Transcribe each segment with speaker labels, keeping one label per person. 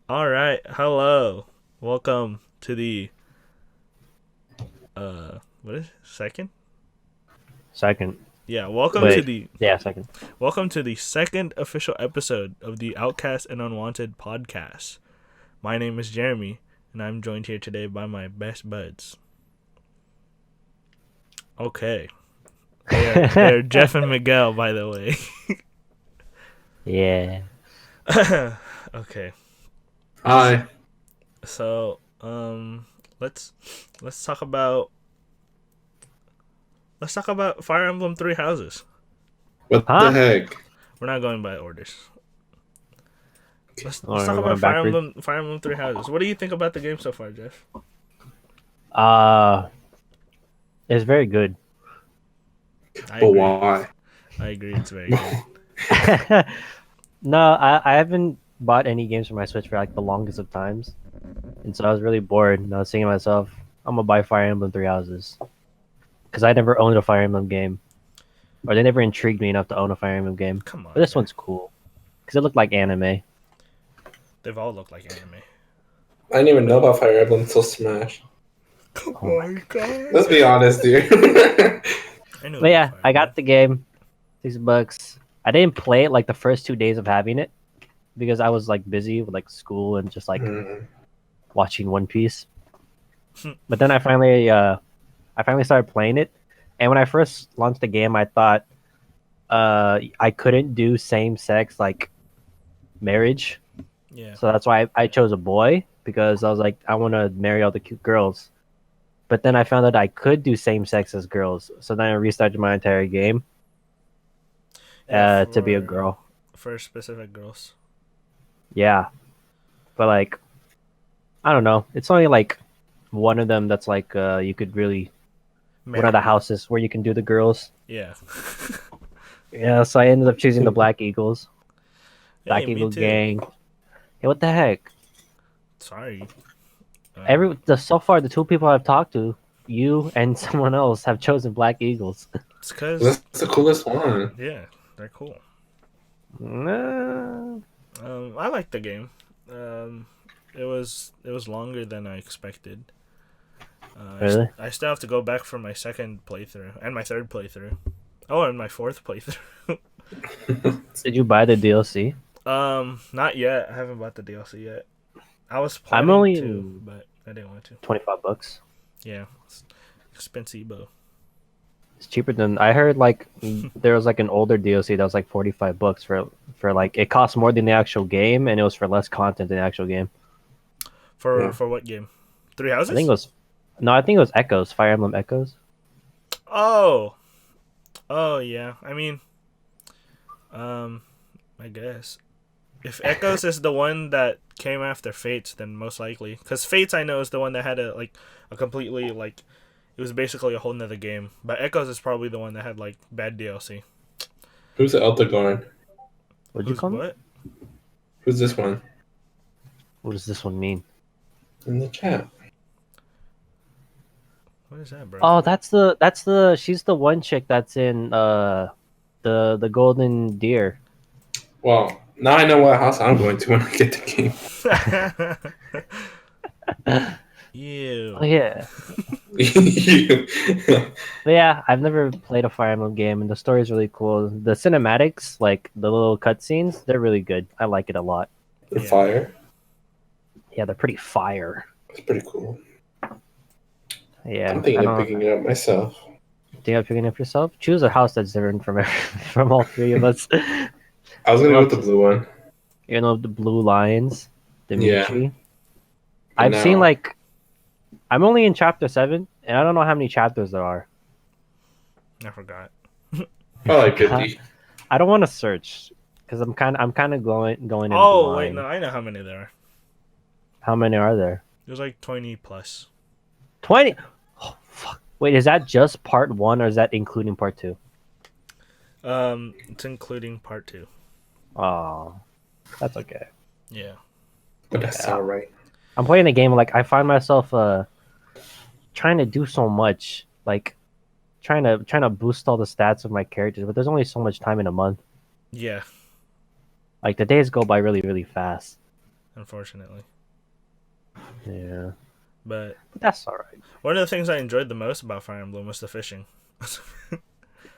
Speaker 1: All right, hello. Welcome to the what is it? Second?
Speaker 2: Second.
Speaker 1: Yeah, welcome to
Speaker 2: Wait.
Speaker 1: the
Speaker 2: Yeah, second.
Speaker 1: second official episode of the Outcast and Unwanted podcast. My name is Jeremy, and I'm joined here today by my best buds. Okay, they're Jeff and Miguel, by the way.
Speaker 2: Yeah.
Speaker 1: Okay,
Speaker 3: Hi.
Speaker 1: so let's let's talk about Fire Emblem Three Houses.
Speaker 3: What the
Speaker 2: Huh?
Speaker 3: heck?
Speaker 1: We're not going by orders. Let's
Speaker 2: Or
Speaker 1: talk
Speaker 2: we're
Speaker 1: about
Speaker 2: going backwards.
Speaker 1: Fire Emblem Three Houses. What do you think about the game so far, Jeff?
Speaker 2: Uh, it's very good.
Speaker 1: I
Speaker 3: But
Speaker 1: agree.
Speaker 3: why?
Speaker 1: I agree. It's very good.
Speaker 2: No, I haven't bought any games for my Switch for like the longest of times, and so I was really bored. And I was thinking to myself, I'm gonna buy Fire Emblem Three Houses because I never owned a Fire Emblem game, or they never intrigued me enough to own a Fire Emblem game.
Speaker 1: Come
Speaker 2: But
Speaker 1: on,
Speaker 2: this
Speaker 1: man.
Speaker 2: one's cool because it looked like anime.
Speaker 1: They've all looked like anime.
Speaker 3: I didn't even know about Fire Emblem until Smash.
Speaker 1: Oh
Speaker 2: Oh my
Speaker 1: my god.
Speaker 3: Let's be honest here.
Speaker 1: I knew
Speaker 2: But
Speaker 1: about
Speaker 2: yeah,
Speaker 1: Fire
Speaker 2: I
Speaker 1: Emblem.
Speaker 2: got the game, $6. I didn't play it like the first 2 days of having it because I was like busy with like school and just like watching One Piece. But then I finally started playing it, and when I first launched the game, I thought I couldn't do same sex like marriage,
Speaker 1: Yeah.
Speaker 2: so that's why I chose a boy because I was like I want to marry all the cute girls. But then I found out I could do same sex as girls, so then I restarted my entire game
Speaker 1: Yeah.
Speaker 2: to be a girl.
Speaker 1: For specific girls.
Speaker 2: Yeah, but like I don't know, it's only like one of them that's like you could really one of the
Speaker 1: Marry.
Speaker 2: houses where you can do the girls.
Speaker 1: Yeah.
Speaker 2: Yeah, so I ended up choosing the Black Eagles,
Speaker 1: Hey,
Speaker 2: Black
Speaker 1: me
Speaker 2: Eagle
Speaker 1: too.
Speaker 2: gang. Hey, what the heck?
Speaker 1: Sorry.
Speaker 2: So far the two people I've talked to, you and someone else, have chosen Black Eagles.
Speaker 1: It's because
Speaker 3: That's the coolest one.
Speaker 1: yeah, they're cool.
Speaker 2: Nah.
Speaker 1: I like the game. Um, it was longer than I expected.
Speaker 2: Really?
Speaker 1: I still have to go back for my second playthrough and my third playthrough. Oh, and my fourth playthrough.
Speaker 2: Did you buy the DLC?
Speaker 1: Not yet. I haven't bought the DLC yet. I was
Speaker 2: I'm
Speaker 1: planning
Speaker 2: only
Speaker 1: to, but I didn't want to.
Speaker 2: $25.
Speaker 1: Yeah, it's expensive.
Speaker 2: It's cheaper than I heard. Like there was like an older DLC that was like $45 for like it cost more than the actual game, and it was for less content than the actual game.
Speaker 1: For
Speaker 3: Yeah.
Speaker 1: for what game? Three
Speaker 2: I think it
Speaker 1: Houses?
Speaker 2: was no, I think it was Echoes, Fire Emblem Echoes.
Speaker 1: Oh, oh yeah. I mean, um, I guess if Echoes is the one that came after Fates, then most likely, because Fates I know is the one that had a completely like it was basically a whole nother game. But Echoes is probably the one that had like bad DLC.
Speaker 3: Who's the Elder Guard?
Speaker 2: What'd you
Speaker 1: Who's
Speaker 2: call me?
Speaker 1: what?
Speaker 3: Who's this one?
Speaker 2: What does this one mean?
Speaker 3: In the chat.
Speaker 1: What is that, bro?
Speaker 2: Oh, she's the one chick that's in the Golden Deer.
Speaker 3: Well, now I know what house I'm going to when I get the game.
Speaker 1: Ew.
Speaker 2: Oh yeah.
Speaker 3: You-
Speaker 2: But yeah, I've never played a Fire Emblem game, and the story is really cool. The cinematics, like the little cutscenes, they're really good. I like it a lot.
Speaker 3: The
Speaker 1: Yeah.
Speaker 3: fire.
Speaker 2: Yeah, they're pretty fire.
Speaker 3: It's pretty cool.
Speaker 2: Yeah,
Speaker 3: I'm
Speaker 2: I
Speaker 3: thinking of
Speaker 2: don't
Speaker 3: picking it up myself.
Speaker 2: think of picking up yourself. Choose a house that's different from from all three of us.
Speaker 3: I was gonna go
Speaker 2: Love
Speaker 3: with the
Speaker 2: to,
Speaker 3: blue one.
Speaker 2: the blue lions,
Speaker 3: Yeah.
Speaker 2: Dimitri.
Speaker 3: But
Speaker 2: I've seen
Speaker 3: now,
Speaker 2: like I'm only in chapter 7, and I don't know how many chapters there are.
Speaker 1: I forgot.
Speaker 3: probably like 50.
Speaker 2: I don't want to search because I'm kind of going in
Speaker 1: Oh wait, no,
Speaker 2: blind.
Speaker 1: I know how many there are.
Speaker 2: How many are there?
Speaker 1: There's like 20 plus.
Speaker 2: 20. Oh, fuck. Wait, is that just part 1 or is that including part 2?
Speaker 1: It's including part two.
Speaker 2: Oh, that's okay.
Speaker 1: Yeah.
Speaker 3: But that's
Speaker 2: Yeah.
Speaker 3: alright.
Speaker 2: I'm playing the game like I find myself trying to do so much, like trying to boost all the stats of my characters, but there's only so much time in a month.
Speaker 1: Yeah.
Speaker 2: Like the days go by really really fast.
Speaker 1: unfortunately.
Speaker 2: Yeah,
Speaker 1: But
Speaker 2: but that's all right.
Speaker 1: one of the things I enjoyed the most about Fire Emblem was the fishing.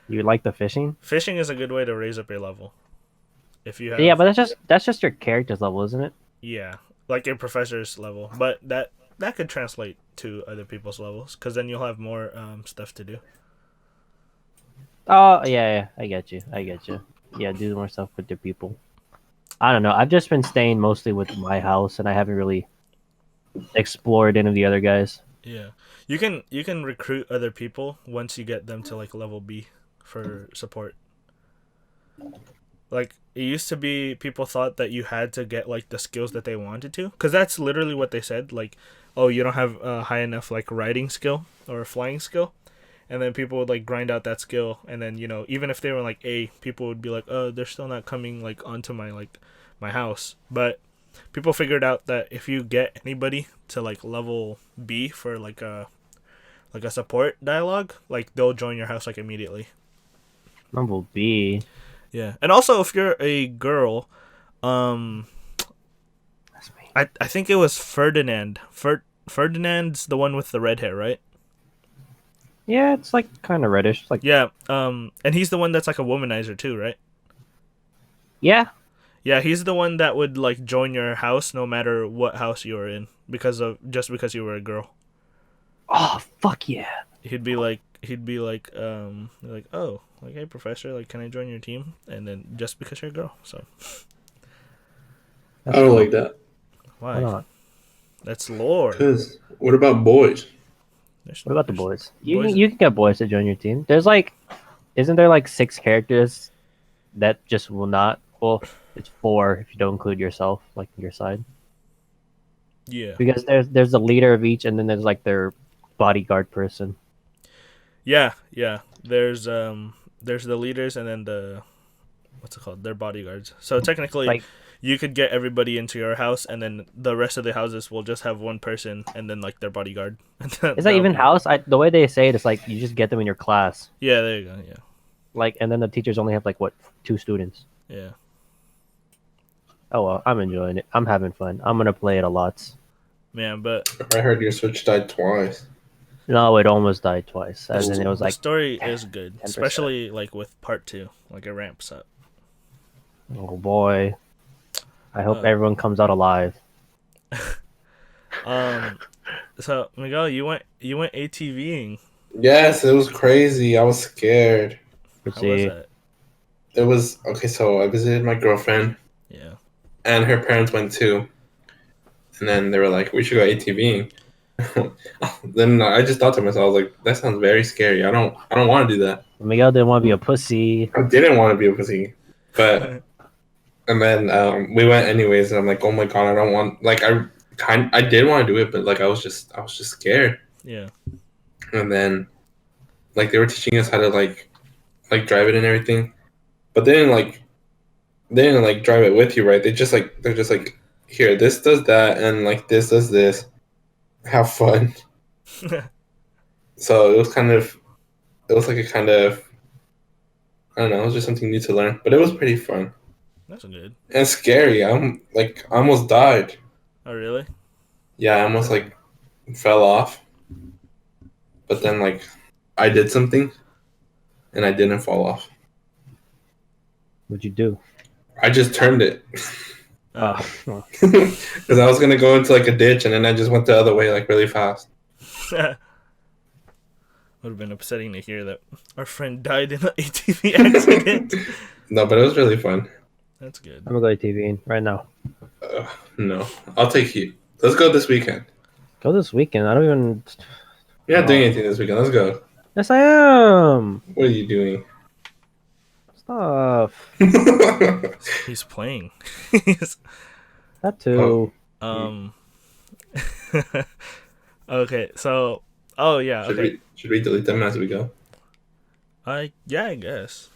Speaker 2: You like the fishing?
Speaker 1: Fishing is a good way to raise up your level. If you
Speaker 2: Yeah,
Speaker 1: have,
Speaker 2: but that's just your character's level, isn't it?
Speaker 1: yeah, like your professor's level, but that could translate to other people's levels because then you'll have more stuff to do.
Speaker 2: Oh yeah, I get you. I get you. Yeah, do more stuff with your people. I don't know. I've just been staying mostly with my house, and I haven't really explored any of the other guys.
Speaker 1: Yeah, you can recruit other people once you get them to like level B for support. Like it used to be, people thought that you had to get like the skills that they wanted to, because that's literally what they said. Like, oh, you don't have a high enough like riding skill or flying skill, and then people would like grind out that skill, and then even if they were like A, people would be like, oh, they're still not coming like onto my house. But people figured out that if you get anybody to like level B for like a support dialogue, like they'll join your house like immediately.
Speaker 2: Rumble B.
Speaker 1: Yeah, and also if you're a girl, um,
Speaker 2: That's me.
Speaker 1: I think it was Ferdinand. Ferdinand's the one with the red hair, right?
Speaker 2: Yeah, it's like kind of reddish. Like
Speaker 1: Yeah. And he's the one that's like a womanizer too, right?
Speaker 2: yeah.
Speaker 1: Yeah, he's the one that would like join your house no matter what house you were in because you were a girl.
Speaker 2: Oh fuck yeah.
Speaker 1: He'd be like, oh, like, hey professor, like, can I join your team? And then just because you're a girl, so
Speaker 3: I don't like that.
Speaker 2: Why
Speaker 1: why?
Speaker 2: not?
Speaker 1: That's lore.
Speaker 3: Cause what about boys?
Speaker 2: What about the boys? You
Speaker 1: boys-
Speaker 2: you can get boys to join your team. There's like, isn't there like 6 characters that just will not? Well, it's 4 if you don't include yourself, like your side.
Speaker 1: Yeah.
Speaker 2: Because there's the leader of each, and then there's like their bodyguard person.
Speaker 1: Yeah. There's the leaders and then what's it called? Their bodyguards. So technically,
Speaker 2: Like
Speaker 1: you could get everybody into your house, and then the rest of the houses will just have one person, and then like their bodyguard.
Speaker 2: is that even house? The way they say it is like you just get them in your class.
Speaker 1: Yeah, there you go. Yeah,
Speaker 2: Like, and then the teachers only have like what 2 students.
Speaker 1: yeah,
Speaker 2: Oh well, I'm enjoying it. I'm having fun. I'm gonna play it a lot.
Speaker 1: man. But
Speaker 3: I heard your Switch died twice.
Speaker 2: No, it almost died twice, and then it was
Speaker 1: the
Speaker 2: like
Speaker 1: story is good,
Speaker 2: 10%.
Speaker 1: especially like with part 2. Like it ramps up.
Speaker 2: Oh boy. I hope
Speaker 1: Uh,
Speaker 2: everyone comes out alive.
Speaker 1: So Miguel, you went ATVing.
Speaker 3: Yes, it was crazy. I was scared.
Speaker 2: Let's
Speaker 1: How was
Speaker 2: see.
Speaker 1: that?
Speaker 3: It was okay. So I visited my girlfriend,
Speaker 1: Yeah.
Speaker 3: and her parents went too. And then they were like, "We should go ATVing." Then I just thought to myself, I was like, "That sounds very scary. I don't want to do that."
Speaker 2: Miguel didn't want to be a pussy.
Speaker 3: I didn't want to be a pussy, but and then we went anyways. And I'm like, "Oh my god, I don't want." Like I did want to do it, but like I was just scared.
Speaker 1: Yeah.
Speaker 3: And then like they were teaching us how to like drive it and everything, but they didn't drive it with you, right? They're just like, here, this does that, and like this does this. Have fun. So it was like a kind of, I don't know, it was just something new to learn, but it was pretty fun
Speaker 1: That's good.
Speaker 3: and scary. I almost died.
Speaker 1: Oh really?
Speaker 3: Yeah, I almost like fell off, but then like I did something, and I didn't fall off.
Speaker 2: What'd you do?
Speaker 3: I just turned it.
Speaker 1: Oh.
Speaker 3: Because I was gonna go into like a ditch, and then I just went the other way like really fast.
Speaker 1: Would have been upsetting to hear that our friend died in an ATV accident.
Speaker 3: No, but it was really fun.
Speaker 1: That's good.
Speaker 2: I'm gonna go to TV right now.
Speaker 3: No, I'll take you. Let's go this weekend.
Speaker 2: Go this weekend. I don't even.
Speaker 3: You're not doing anything this weekend. Let's go.
Speaker 2: Yes, I am.
Speaker 3: What are you doing?
Speaker 2: Stuff.
Speaker 1: He's playing.
Speaker 2: That too.
Speaker 1: Okay, so yeah, okay.
Speaker 3: Should we delete them as we go?
Speaker 1: Yeah, I guess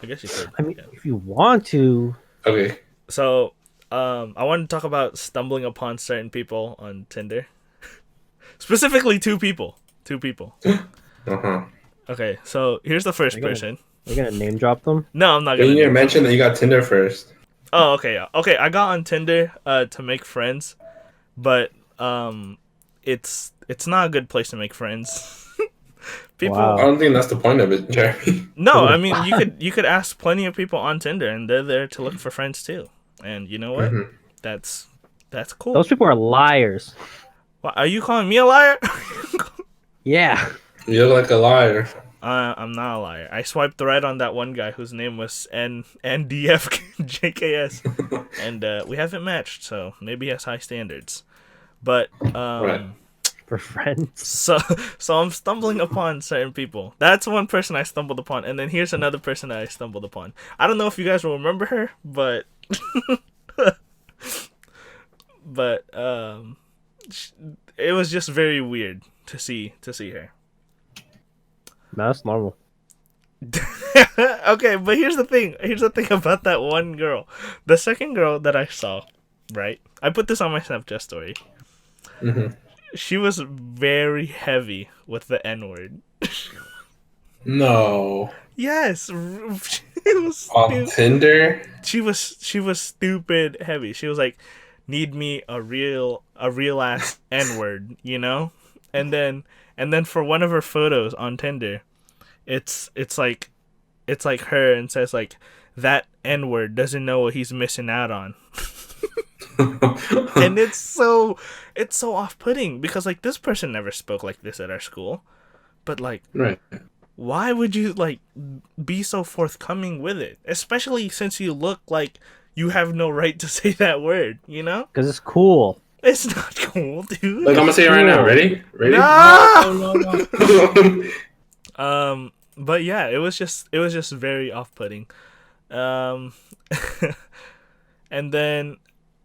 Speaker 1: you could.
Speaker 2: I mean,
Speaker 1: Yeah.
Speaker 2: if you want to.
Speaker 3: Okay.
Speaker 1: So, I want to talk about stumbling upon certain people on Tinder. Specifically, 2 people. 2 people.
Speaker 3: Uh-huh.
Speaker 1: Okay, so here's the first
Speaker 2: You're gonna-
Speaker 1: person.
Speaker 2: You're gonna name drop them.
Speaker 1: No, I'm not
Speaker 3: You
Speaker 1: gonna.
Speaker 3: need to mention that you got Tinder first.
Speaker 1: Oh, okay. Okay, I got on Tinder to make friends, but it's not a good place to make friends. People
Speaker 3: I
Speaker 2: Wow.
Speaker 3: don't think that's the point of it, Jeremy.
Speaker 1: No, I mean you could ask plenty of people on Tinder and they're there to look for friends too. And you know what?
Speaker 3: Hmm.
Speaker 1: That's that's cool.
Speaker 2: Those people are liars.
Speaker 1: What, are you calling me a liar?
Speaker 2: Yeah.
Speaker 3: You look like a liar.
Speaker 1: I'm not a liar. I swiped right on that one guy whose name was NDFJKS, and we haven't matched, so maybe he has high standards. But
Speaker 3: Right.
Speaker 2: For friends.
Speaker 1: so I'm stumbling upon certain people. That's one person I stumbled upon, and then here's another person that I stumbled upon. I don't know if you guys will remember her, but it was just very weird to see her.
Speaker 2: No, that's normal.
Speaker 1: Okay, but here's the thing. Here's the thing about that one girl. The second girl that I saw, right? I put this on my Snapchat story.
Speaker 3: Hmm.
Speaker 1: She was very heavy with the N word.
Speaker 3: No.
Speaker 1: Yes, she was
Speaker 3: On Tinder?
Speaker 1: she was stupid heavy. She was like, "Need me a real ass N word," you know? And then for one of her photos on Tinder, it's like her and says like that N word doesn't know what he's missing out on. And it's so off putting because like this person never spoke like this at our school. But like
Speaker 3: Right.
Speaker 1: why would you like be so forthcoming with it? Especially since you look like you have no right to say that word, you know?
Speaker 2: Because it's cool.
Speaker 1: It's not cool, dude.
Speaker 3: Like, I'm gonna say it right now. Ready? Ready?
Speaker 1: No! But yeah, it was just very off putting. Um and then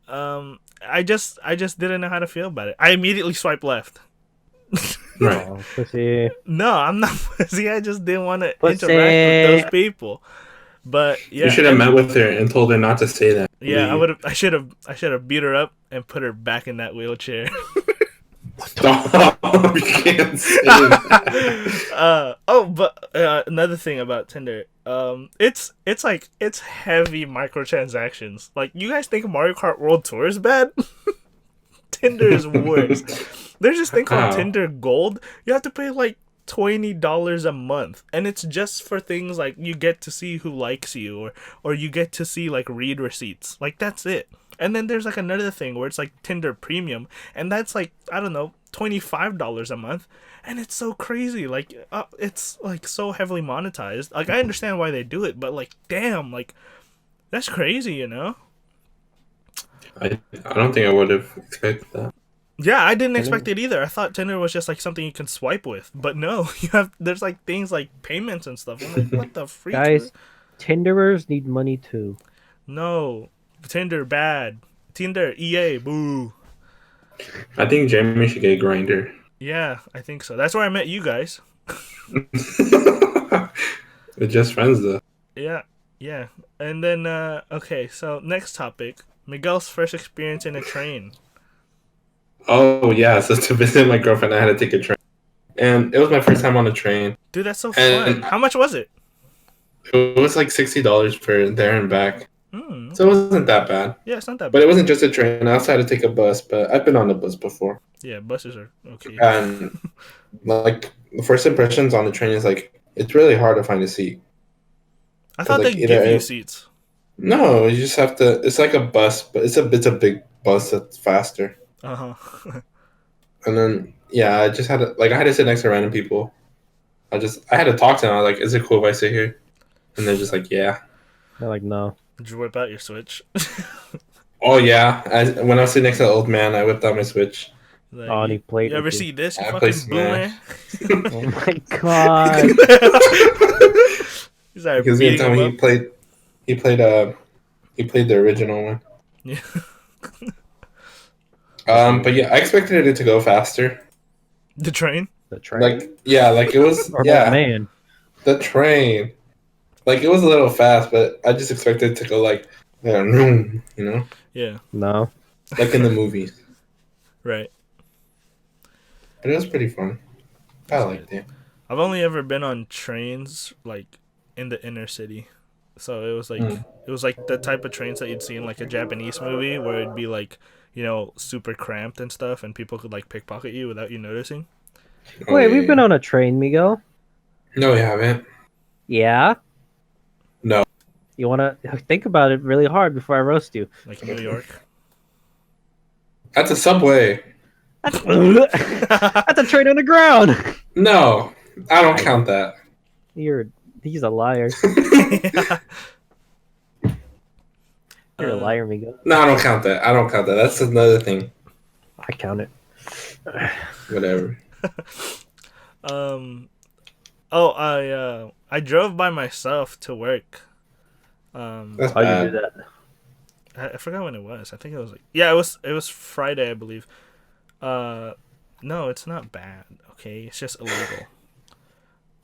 Speaker 1: I just didn't know how to feel about it. I immediately swiped left.
Speaker 3: Right.
Speaker 2: Oh, pussy.
Speaker 1: No, I'm not pussy. I just didn't want to
Speaker 2: Pussy.
Speaker 1: interact with those people. But yeah,
Speaker 3: You should have met with her and told her not to say that.
Speaker 1: yeah,
Speaker 3: Leave.
Speaker 1: I should have beat her up and put her back in that wheelchair.
Speaker 3: Stop. You can't say that.
Speaker 1: Another thing about Tinder, it's like it's heavy microtransactions. Like, you guys think Mario Kart World Tour is bad? Tinder is worse. There's this thing called
Speaker 3: How?
Speaker 1: Tinder Gold. You have to pay like $20 a month, and it's just for things like you get to see who likes you, or you get to see like read receipts. Like, that's it. And then there's like another thing where it's like Tinder Premium, and that's like, I don't know, $25 a month, and it's so crazy. Like, it's like so heavily monetized. Like, I understand why they do it, but like, damn, like that's crazy, you know?
Speaker 3: I don't think I would have expected that.
Speaker 1: Yeah, I didn't expect it either. I thought Tinder was just like something you can swipe with, but no, there's like things like payments and stuff. I'm like, what the freak?
Speaker 2: Guys, Tinderers need money too.
Speaker 1: No, Tinder bad. Tinder EA boo.
Speaker 3: I think Jeremy should get a grinder.
Speaker 1: Yeah, I think so. That's where I met you guys.
Speaker 3: We're just friends though.
Speaker 1: Yeah, yeah. And then okay, so next topic: Miguel's first experience in a train.
Speaker 3: Oh yeah, so to visit my girlfriend, I had to take a train, and it was my first time on a train.
Speaker 1: Dude, that's so
Speaker 3: And-
Speaker 1: fun. How much was it?
Speaker 3: It was like $60 for there and back,
Speaker 1: Hmm.
Speaker 3: so it wasn't that bad.
Speaker 1: Yeah, it's not that
Speaker 3: But
Speaker 1: bad.
Speaker 3: it wasn't just a train. I also had to take a bus, but I've been on the bus before.
Speaker 1: Yeah, buses are okay.
Speaker 3: And like the first impressions on the train is like it's really hard to find a seat.
Speaker 1: I thought
Speaker 3: like,
Speaker 1: they
Speaker 3: either
Speaker 1: give you
Speaker 3: I-
Speaker 1: seats.
Speaker 3: No, you just have to. It's like a bus, but it's a big bus that's faster.
Speaker 1: Uh huh.
Speaker 3: And then yeah, I just had to I had to sit next to random people. I had to talk to them. I was like, "Is it cool if I sit here?" And they're just like, "Yeah."
Speaker 2: They're like, no.
Speaker 1: Did you whip out your Switch?
Speaker 3: Oh yeah. When I was sitting next to the old man, I whipped out my Switch.
Speaker 1: Like,
Speaker 2: Oh, and he played
Speaker 1: you ever
Speaker 2: with you.
Speaker 1: see this? You
Speaker 3: I play
Speaker 1: fucking boomer.
Speaker 2: Oh my god.
Speaker 1: He started
Speaker 3: Because he
Speaker 1: beating
Speaker 3: told me
Speaker 1: him
Speaker 3: he played the original one.
Speaker 1: up.
Speaker 3: But yeah, I expected it to go faster.
Speaker 1: The train.
Speaker 2: The train.
Speaker 3: Like yeah, like it was
Speaker 2: Or
Speaker 3: yeah.
Speaker 2: that man.
Speaker 3: The train. Like it was a little fast, but I just expected it to go like you know?
Speaker 1: Yeah.
Speaker 2: No.
Speaker 3: Like in the movies.
Speaker 1: Right.
Speaker 3: But it was pretty fun. I liked it.
Speaker 1: I've only ever been on trains like in the inner city. So it was like
Speaker 3: Mm.
Speaker 1: the type of trains that you'd see in like a Japanese movie where it'd be like, super cramped and stuff, and people could like pickpocket you without you noticing.
Speaker 3: Oh,
Speaker 2: Wait,
Speaker 3: yeah,
Speaker 2: we've been
Speaker 3: yeah.
Speaker 2: on a train, Miguel.
Speaker 3: No, we haven't.
Speaker 2: Yeah.
Speaker 3: No.
Speaker 2: You wanna think about it really hard before I roast you.
Speaker 1: Like New York.
Speaker 3: That's a subway.
Speaker 2: That's a train on the ground.
Speaker 3: No, I don't count that.
Speaker 2: He's a liar.
Speaker 1: Yeah.
Speaker 2: You're a liar, Miguel.
Speaker 3: No, I don't count that. I don't count that. That's another thing.
Speaker 2: I count it.
Speaker 3: Whatever.
Speaker 1: Oh, I drove by myself to work.
Speaker 3: That's
Speaker 2: How'd you
Speaker 3: bad.
Speaker 2: do that?
Speaker 1: I forgot when it was. I think it was like, yeah, it was Friday, I believe. No, it's not bad. Okay, it's just illegal.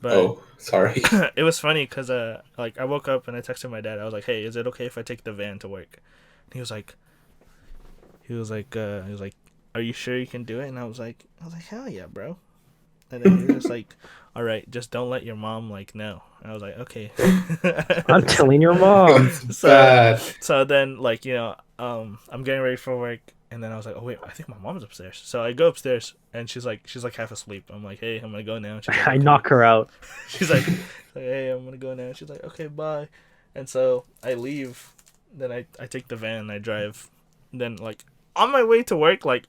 Speaker 1: But
Speaker 3: Oh, sorry.
Speaker 1: it was funny because like I woke up and I texted my dad. I was like, "Hey, is it okay if I take the van to work?" And he was like, "Are you sure you can do it?" And I was like, "Hell yeah, bro." And then he was just like, "All right, just don't let your mom like know." And I was like, "Okay."
Speaker 2: I'm telling your mom.
Speaker 1: So
Speaker 3: Bad.
Speaker 1: so then like I'm getting ready for work, and then I was like, oh wait, I think my mom's upstairs. So I go upstairs and she's like half asleep. I'm like, hey, I'm gonna go now. She's like,
Speaker 2: I
Speaker 1: okay.
Speaker 2: knock her out.
Speaker 1: She's like, hey, I'm gonna go now. She's like, okay, bye. And so I leave. Then I take the van and I drive. Then like on my way to work, like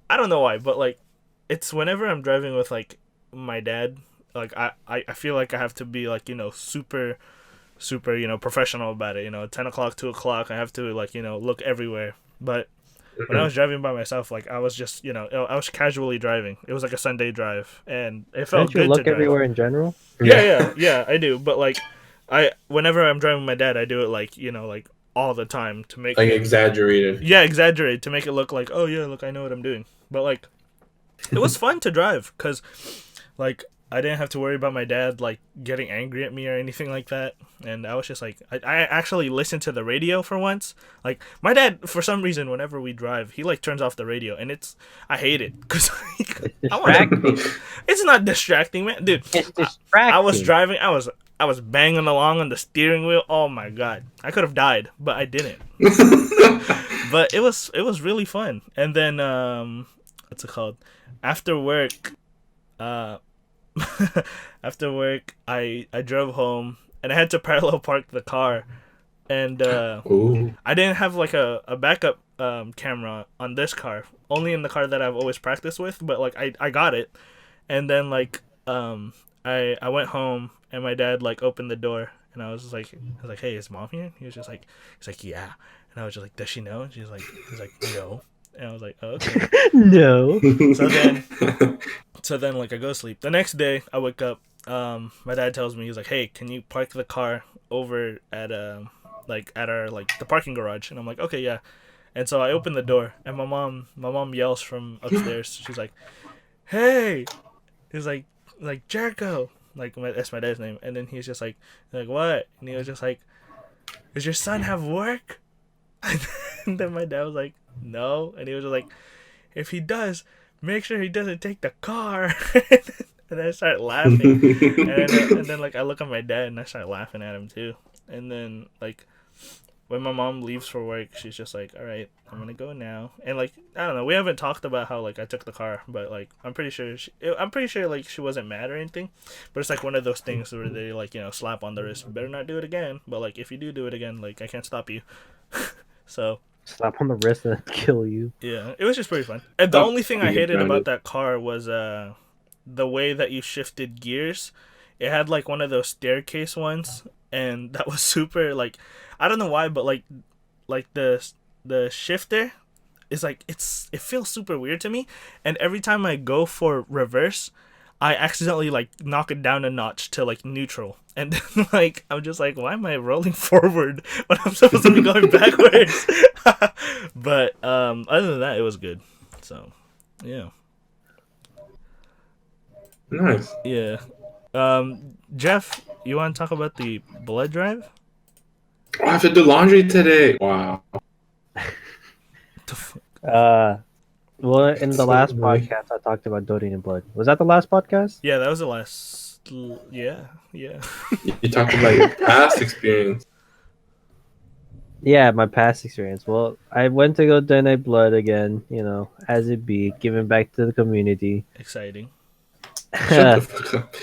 Speaker 1: I don't know why, but like it's whenever I'm driving with like my dad, like I feel like I have to be like super professional about it. 10 o'clock, 2 o'clock, I have to like look everywhere. But when I was driving by myself, like I was just I was casually driving. It was like a Sunday drive, and it felt
Speaker 2: Don't you
Speaker 1: good to
Speaker 2: look
Speaker 1: drive.
Speaker 2: everywhere in general?
Speaker 1: Yeah, I do. But like whenever I'm driving my dad, I do it like like all the time to make
Speaker 3: Like
Speaker 1: it
Speaker 3: exaggerated.
Speaker 1: exaggerated to make it look like, oh yeah, look, I know what I'm doing. But like it was fun to drive because like I didn't have to worry about my dad like getting angry at me or anything like that. And I was just like, I actually listened to the radio for once. Like my dad, for some reason, whenever we drive, he like turns off the radio, and I hate it because like,
Speaker 2: Distracting.
Speaker 1: it's not distracting, man, dude.
Speaker 2: It's distracting.
Speaker 1: I was driving, I was banging along on the steering wheel. Oh my god, I could have died, but I didn't. But it was really fun. And then what's it called? After work, after work, I drove home and I had to parallel park the car, and
Speaker 3: Ooh.
Speaker 1: I didn't have like a backup camera on this car, only in the car that I've always practiced with. But like I got it, and then like I went home and my dad like opened the door and I was like, hey, is mom here? He's like yeah, and I was just like, does she know? And he's like no. And I was like, oh, okay.
Speaker 2: No.
Speaker 1: So then like I go to sleep. The next day I wake up. My dad tells me, he's like, hey, can you park the car over at like at our like the parking garage? And I'm like, okay, yeah. And so I open the door and my mom yells from upstairs. She's like, hey. He's like Jericho. Like that's my dad's name. And then he's just like what? And he was just like, does your son have work? And then my dad was like, no. And he was just like, if he does, make sure he doesn't take the car. And I start laughing. And then like I look at my dad and I start laughing at him too. And then like when my mom leaves for work, she's just like, all right, I'm gonna go now. And like I don't know, we haven't talked about how like I took the car, but like I'm pretty sure like she wasn't mad or anything. But it's like one of those things where they like slap on the wrist, you better not do it again. But like if you do it again, like I can't stop you. So
Speaker 2: Slap on the wrist and kill you.
Speaker 1: yeah, it was just pretty fun. And the only thing I hated
Speaker 3: grounded.
Speaker 1: about that car was the way that you shifted gears. It had like one of those staircase ones, and that was super like I don't know why, but like the shifter is like it feels super weird to me, and every time I go for reverse, I accidentally like knock it down a notch to like neutral, and then like I'm just like, why am I rolling forward when I'm supposed to be going backwards? But other than that, it was good. So yeah.
Speaker 3: Nice.
Speaker 1: Yeah. Jeff, you want to talk about the blood drive?
Speaker 3: Oh, I have to do laundry today. Wow.
Speaker 2: Well, in the
Speaker 3: So
Speaker 2: last
Speaker 3: annoying.
Speaker 2: podcast, I talked about donating blood. Was that the last podcast?
Speaker 1: Yeah, that was the last. Yeah, yeah.
Speaker 3: You talked about your past experience.
Speaker 2: Yeah, my past experience. Well, I went to go donate blood again, as it be, giving back to the community.
Speaker 1: Exciting.
Speaker 3: Shut the fuck up.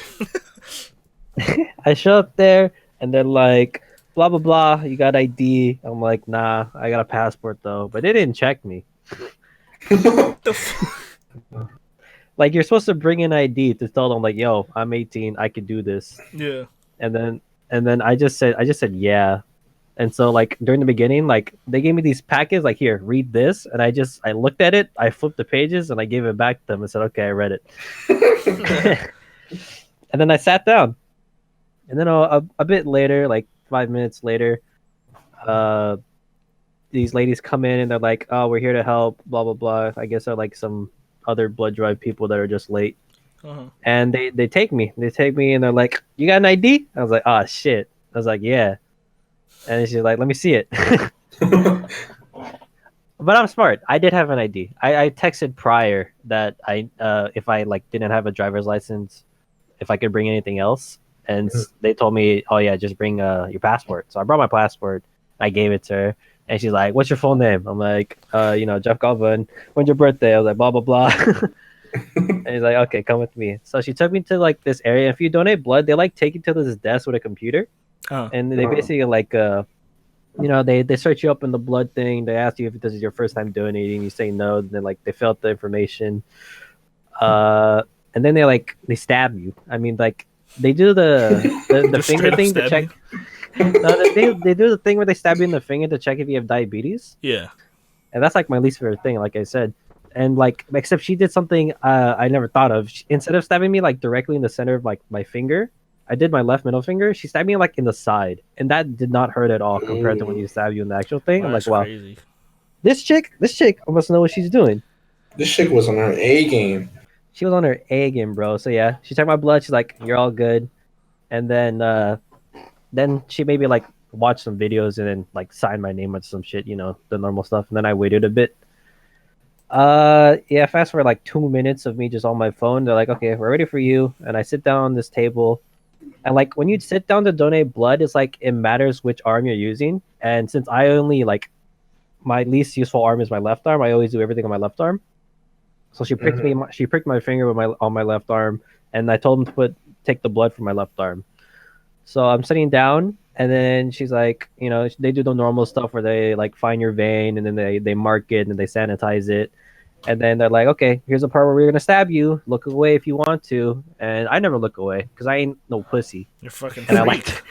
Speaker 2: I show up there and they're like, blah blah blah, you got ID. I'm like, nah, I got a passport though. But they didn't check me.
Speaker 1: The f-
Speaker 2: Like you're supposed to bring an ID to tell them like, yo, I'm 18, I could do this.
Speaker 1: yeah.
Speaker 2: And then I just said yeah. And so like during the beginning, like they gave me these packets, like here, read this, and I looked at it, I flipped the pages, and I gave it back to them and said, okay, I read it. And then I sat down, and then a bit later, like 5 minutes later, uh, these ladies come in and they're like, oh, we're here to help, blah blah blah. I guess they're like some other blood drive people that are just late,
Speaker 1: Uh-huh.
Speaker 2: and they take me, and they're like, you got an ID? I was like, oh shit. I was like, yeah. And she's like, let me see it. But I'm smart. I did have an ID. I texted prior that if I like didn't have a driver's license, if I could bring anything else, and they told me, oh yeah, just bring your passport. So I brought my passport. I gave it to her, and she's like, what's your full name? I'm like, Jeff Galvin. When's your birthday? I was like, blah blah blah. And he's like, okay, come with me. So she took me to like this area. If you donate blood, they like take you to this desk with a computer, and they basically like they search you up in the blood thing. They ask you if this is your first time donating. You say no. Then like they fill out the information, and then they stab you. I mean, like they do the
Speaker 1: Just
Speaker 2: finger
Speaker 1: straight up
Speaker 2: thing to
Speaker 1: stab
Speaker 2: check. No, they do the thing where they stab you in the finger to check if you have diabetes,
Speaker 1: Yeah.
Speaker 2: and that's like my least favorite thing. Like I said, and like except she did something I never thought of. Instead of stabbing me like directly in the center of like my finger, I did my left middle finger. She stabbed me like in the side, and that did not hurt at all compared to when you stab you in the actual thing.
Speaker 1: Wow,
Speaker 2: I'm like,
Speaker 1: that's
Speaker 2: wow,
Speaker 1: crazy.
Speaker 2: this chick must know what she's doing.
Speaker 3: This chick was on her A game.
Speaker 2: She was on her A game, bro. So yeah, she took my blood. She's like, you're all good, and then she maybe like watched some videos and then like signed my name or some shit, the normal stuff. And then I waited a bit. Yeah, fast forward like 2 minutes of me just on my phone. They're like, okay, we're ready for you. And I sit down on this table. And like when you sit down to donate blood, it's like it matters which arm you're using. And since I only like my least useful arm is my left arm, I always do everything on my left arm. So she pricked me. She pricked my finger with on my left arm, and I told them to take the blood from my left arm. So I'm sitting down, and then she's like, they do the normal stuff where they like find your vein, and then they mark it and they sanitize it. And then they're like, okay, here's the part where we're gonna stab you. Look away if you want to. And I never look away because I ain't no pussy.
Speaker 1: You're fucking
Speaker 2: And
Speaker 1: freak.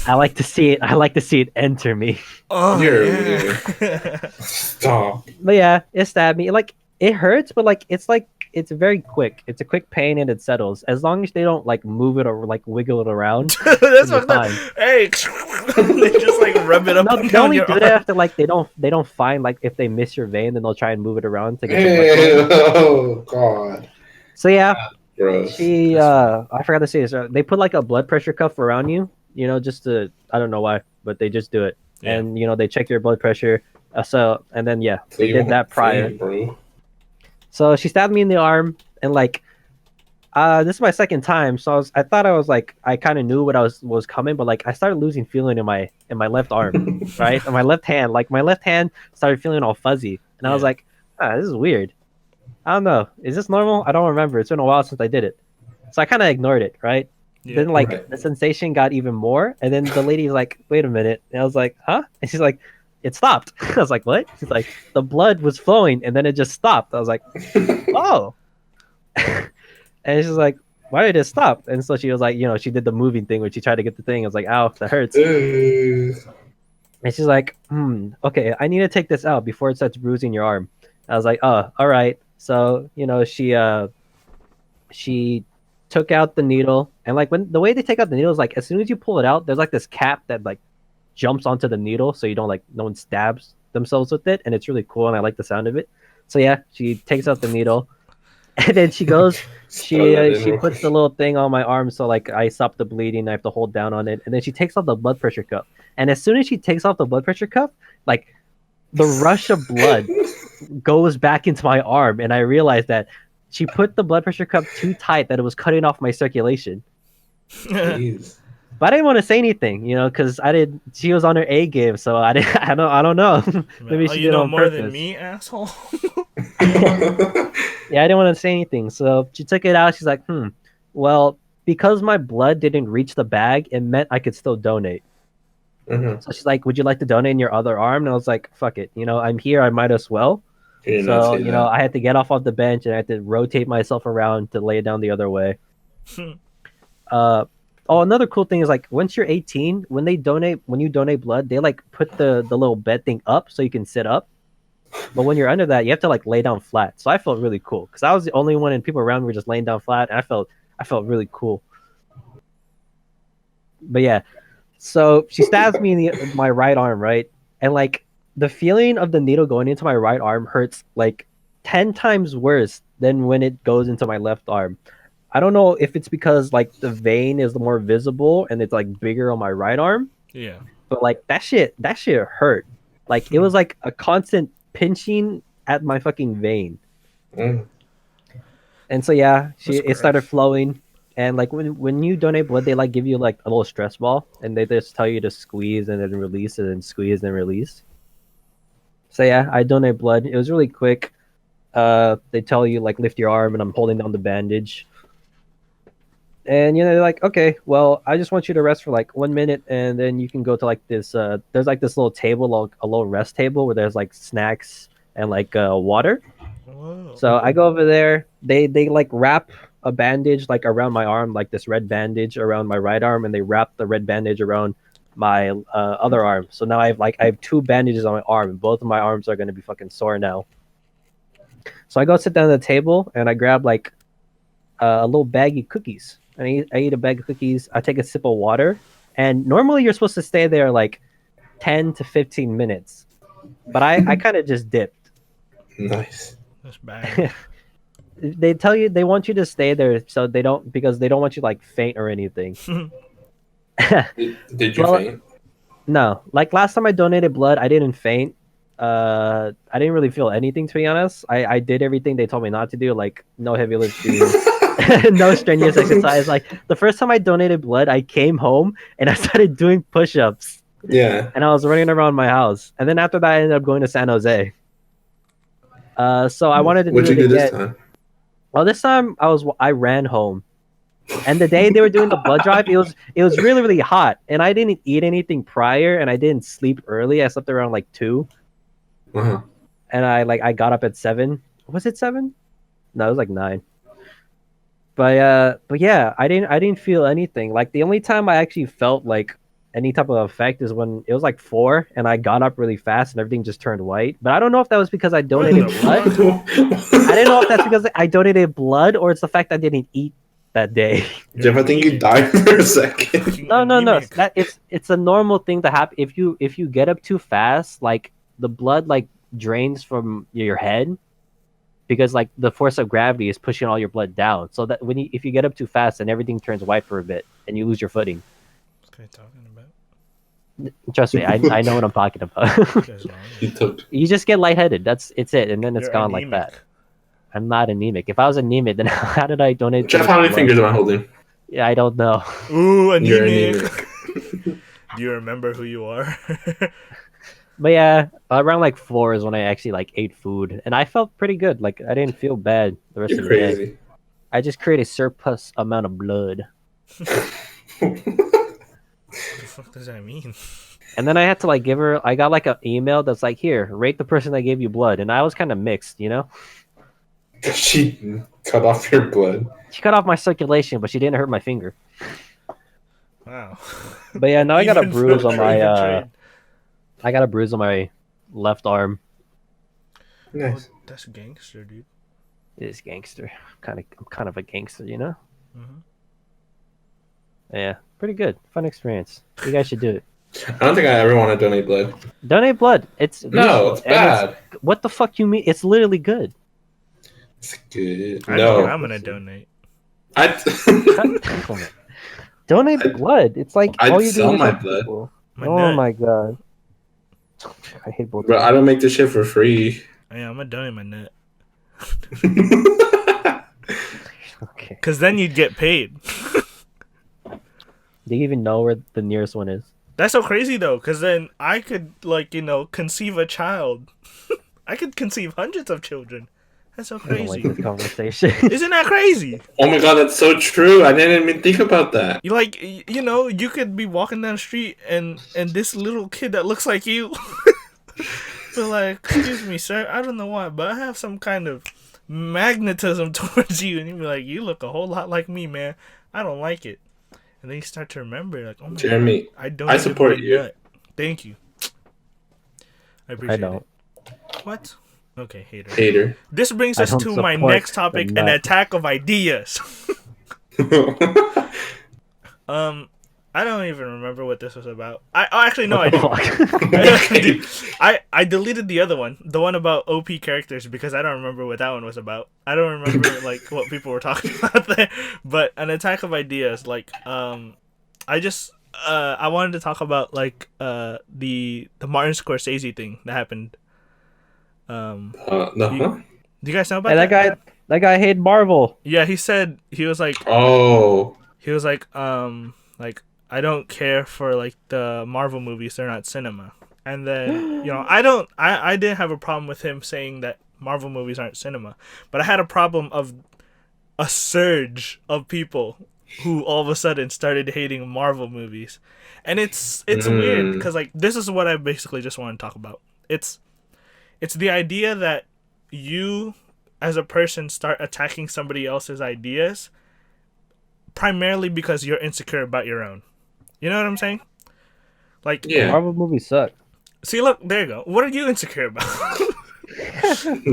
Speaker 2: I like to see it. I like to see it enter me.
Speaker 1: Oh,
Speaker 3: You're
Speaker 1: yeah.
Speaker 3: Stop.
Speaker 2: But yeah, it stabbed me. Like it hurts, but like it's very quick. It's a quick pain and it settles. As long as they don't like move it or like wiggle it around.
Speaker 1: That's
Speaker 2: you're
Speaker 1: what fine. Hey, they just like rub it up
Speaker 2: No,
Speaker 1: and
Speaker 2: they
Speaker 1: down
Speaker 2: only
Speaker 1: your
Speaker 2: do
Speaker 1: arm.
Speaker 2: that after like they don't find like if they miss your vein, then they'll try and move it around to get your blood
Speaker 3: Ew,
Speaker 2: flow.
Speaker 3: oh god.
Speaker 2: So yeah,
Speaker 3: Gross.
Speaker 2: I forgot to say this. They put like a blood pressure cuff around you, just to I don't know why, but they just do it,
Speaker 1: Yeah.
Speaker 2: and they check your blood pressure. And then yeah,
Speaker 3: So
Speaker 2: they
Speaker 3: you
Speaker 2: did
Speaker 3: won't
Speaker 2: that prior.
Speaker 3: faint, bro.
Speaker 2: So she stabbed me in the arm, and like, this is my second time. So I thought I was like, I kind of knew what was coming, but like, I started losing feeling in my left arm, right, and my left hand. Like my left hand started feeling all fuzzy, and I was
Speaker 1: Yeah.
Speaker 2: like, this is weird. I don't know. Is this normal? I don't remember. It's been a while since I did it, so I kind of ignored it, right?
Speaker 1: Yeah.
Speaker 2: Then like
Speaker 3: Right.
Speaker 2: the sensation got even more, and then the lady's like, "Wait a minute," and I was like, "Huh?" And she's like, "It stopped." I was like, "What?" She's like, "The blood was flowing, and then it just stopped." I was like, "Oh," and she's like, "Why did it stop?" And so she was like, she did the moving thing where she tried to get the thing. I was like, "Ow, that hurts."
Speaker 3: Ew.
Speaker 2: And she's like, okay, I need to take this out before it starts bruising your arm. I was like, oh, all right. So, she took out the needle, and like when the way they take out the needle is like as soon as you pull it out, there's like this cap that like jumps onto the needle so you don't like no one stabs themselves with it, and it's really cool and I like the sound of it. So yeah, she takes out the needle, and then she goes, she puts the little thing on my arm so like I stop the bleeding. I have to hold down on it, and then she takes off the blood pressure cuff. And as soon as she takes off the blood pressure cuff, like the rush of blood goes back into my arm, and I realized that she put the blood pressure cuff too tight that it was cutting off my circulation.
Speaker 3: Jeez.
Speaker 2: But I didn't want to say anything, you know, because I did. She was on her A game, so I didn't. I don't know. Maybe
Speaker 1: Oh,
Speaker 2: she
Speaker 1: you
Speaker 2: did it
Speaker 1: know
Speaker 2: on
Speaker 1: more than
Speaker 2: purpose.
Speaker 1: me, asshole.
Speaker 2: Yeah, I didn't want to say anything. So she took it out. She's like, well, because my blood didn't reach the bag, it meant I could still donate.
Speaker 3: Mhm.
Speaker 2: So she's like, would you like to donate in your other arm? And I was like, fuck it. You know, I'm here. I might as well.
Speaker 3: You did not
Speaker 2: So,
Speaker 3: say
Speaker 2: you know,
Speaker 3: that.
Speaker 2: I had to get off the bench and I had to rotate myself around to lay it down the other way. Another cool thing is like once you're 18, when you donate blood, they like put the little bed thing up so you can sit up. But when you're under that, you have to like lay down flat. So I felt really cool because I was the only one, and people around me were just laying down flat, and I felt really cool. But yeah, so she stabs me in my right arm, right, and like the feeling of the needle going into my right arm hurts like 10 times worse than when it goes into my left arm. I don't know if it's because like the vein is more visible and it's like bigger on my right arm,
Speaker 1: Yeah.
Speaker 2: but like that shit hurt. Like it was like a constant pinching at my fucking vein.
Speaker 3: Mm.
Speaker 2: And so yeah,
Speaker 1: That's
Speaker 2: it started
Speaker 1: gross.
Speaker 2: flowing. And like when you donate blood, they like give you like a little stress ball and they just tell you to squeeze and then release and then squeeze and release. So yeah, I donate blood. It was really quick. They tell you like lift your arm and I'm holding down the bandage. And you know, they're like, okay, well, I just want you to rest for like 1 minute, and then you can go to like this. There's like this little table, like a little rest table, where there's like snacks and like water.
Speaker 1: Whoa.
Speaker 2: So I go over there. They like wrap a bandage like around my arm, like this red bandage around my right arm, and they wrap the red bandage around my other arm. So now I have two bandages on my arm, and both of my arms are gonna be fucking sore now. So I go sit down at the table, and I grab like a little baggie cookies. I eat a bag of cookies. I take a sip of water, and normally you're supposed to stay there like 10 to 15 minutes, but I kind of just dipped.
Speaker 3: Nice.
Speaker 1: That's bad.
Speaker 2: They want you to stay there so because they don't want you to like faint or anything.
Speaker 3: Did you
Speaker 2: Well,
Speaker 3: faint?
Speaker 2: no, like last time I donated blood, I didn't faint. I didn't really feel anything to be honest. I did everything they told me not to do, like no heavy lifting, no strenuous exercise. Like the first time I donated blood, I came home and I started doing push-ups
Speaker 3: Yeah.
Speaker 2: and I was running around my house. And then after that, I ended up going to San Jose. So I wanted to do
Speaker 3: What'd you
Speaker 2: it
Speaker 3: do this
Speaker 2: again.
Speaker 3: time?
Speaker 2: Well, this time I ran home. And the day they were doing the blood drive, it was really really hot, and I didn't eat anything prior, and I didn't sleep early. I slept around like 2,
Speaker 3: Uh-huh.
Speaker 2: and I got up at 7. Was it 7? No, it was like 9. But yeah, I didn't feel anything. Like the only time I actually felt like any type of effect is when it was like 4, and I got up really fast, and everything just turned white. But I don't know if that was because I donated
Speaker 1: the
Speaker 2: blood.
Speaker 1: fuck?
Speaker 2: I didn't know if that's because I donated blood or it's the fact I didn't eat that day.
Speaker 3: Jeff, I think you died for a second.
Speaker 1: Fucking
Speaker 2: No.
Speaker 1: anemic.
Speaker 2: That it's a normal thing to happen if you get up too fast. Like the blood like drains from your head because like the force of gravity is pushing all your blood down. So that if you get up too fast, then everything turns white for a bit and you lose your footing.
Speaker 1: What's guy talking about?
Speaker 2: Trust me, I know what I'm talking about.
Speaker 1: You guys lying.
Speaker 3: You took.
Speaker 2: You just get lightheaded. It's it, and then it's
Speaker 1: You're
Speaker 2: gone like
Speaker 1: anemic.
Speaker 2: that. I'm not anemic. If I was anemic, then how did I donate?
Speaker 3: Jeff, how many fingers am I holding?
Speaker 2: Yeah, I don't know.
Speaker 1: Ooh,
Speaker 3: You're
Speaker 1: anemic.
Speaker 3: anemic.
Speaker 1: Do you remember who you are?
Speaker 2: But yeah, around like 4 is when I actually like ate food, and I felt pretty good. Like I didn't feel bad the rest
Speaker 3: You're
Speaker 2: of the day.
Speaker 3: crazy.
Speaker 2: I just created surplus amount of blood,
Speaker 1: What the fuck does that mean?
Speaker 2: and then I had to like give her. I got like an email that's like, here, rate the person that gave you blood, and I was kind of mixed, you know.
Speaker 3: She cut off your blood.
Speaker 2: She cut off my circulation, but she didn't hurt my finger.
Speaker 1: Wow.
Speaker 2: But yeah, now I got a
Speaker 1: Even
Speaker 2: bruise on my
Speaker 1: betrayed.
Speaker 2: I got a bruise on my left arm.
Speaker 3: Nice.
Speaker 1: Oh, that's gangster, dude.
Speaker 2: It is gangster. I'm kind of a gangster, you know.
Speaker 1: Mm-hmm.
Speaker 2: Yeah, pretty good, fun experience. You guys should do it.
Speaker 3: I don't think I ever want to donate blood.
Speaker 2: Donate blood. It's
Speaker 3: No,
Speaker 2: beautiful,
Speaker 3: it's
Speaker 2: and
Speaker 3: bad.
Speaker 2: what the fuck you mean? It's literally good.
Speaker 3: It's good.
Speaker 1: I
Speaker 3: No.
Speaker 1: think I'm gonna donate.
Speaker 3: I
Speaker 2: Donate blood. It's like
Speaker 3: I'd
Speaker 2: all you
Speaker 3: sell
Speaker 2: do is
Speaker 3: my
Speaker 2: help
Speaker 3: blood.
Speaker 2: people.
Speaker 1: My
Speaker 2: Oh
Speaker 1: nut.
Speaker 2: my god. I hate both.
Speaker 3: But I don't make this shit for free.
Speaker 1: Yeah, I'm gonna donate my nut.
Speaker 2: Okay.
Speaker 1: Cause then you'd get paid.
Speaker 2: Do you even know where the nearest one is?
Speaker 1: That's so crazy though, because then I could conceive a child. I could conceive hundreds of children. That's so
Speaker 2: I don't like this
Speaker 1: crazy.
Speaker 2: conversation.
Speaker 1: Isn't that crazy?
Speaker 3: Oh my god, that's so true. I didn't even think about that.
Speaker 1: You could be walking down the street and this little kid that looks like you, be like, "Excuse me, sir. I don't know why, but I have some kind of magnetism towards you," and you'd be like, "You look a whole lot like me, man. I don't like it." And then you start to remember, like, "Oh my
Speaker 3: Jeremy,
Speaker 1: God, I don't.
Speaker 3: I
Speaker 1: need to
Speaker 3: support
Speaker 1: be a
Speaker 3: you.
Speaker 1: nut." Thank you. I appreciate
Speaker 2: I don't.
Speaker 1: it. What? Okay, hater.
Speaker 3: Hater.
Speaker 1: This brings
Speaker 2: I
Speaker 1: us
Speaker 2: don't
Speaker 1: to my
Speaker 2: support
Speaker 1: next topic:
Speaker 2: the
Speaker 1: an
Speaker 2: nut.
Speaker 1: attack of ideas. I don't even remember what this was about. Actually no, I do. I deleted the other one, the one about OP characters, because I don't remember what that one was about. I don't remember like what people were talking about there. But an attack of ideas, like I just I wanted to talk about like the Martin Scorsese thing that happened.
Speaker 3: No.
Speaker 1: Do you guys know about
Speaker 2: Hey,
Speaker 1: that?
Speaker 2: that guy hated Marvel.
Speaker 1: Yeah, he said he was like
Speaker 3: Oh.
Speaker 1: like I don't care for like the Marvel movies, they're not cinema. And then, I didn't have a problem with him saying that Marvel movies aren't cinema, but I had a problem of a surge of people who all of a sudden started hating Marvel movies. And it's weird because like this is what I basically just want to talk about. It's the idea that you as a person start attacking somebody else's ideas primarily because you're insecure about your own. You know what I'm saying? Like,
Speaker 3: Yeah.
Speaker 2: Marvel movies suck.
Speaker 1: see, look, there you go. What are you insecure about?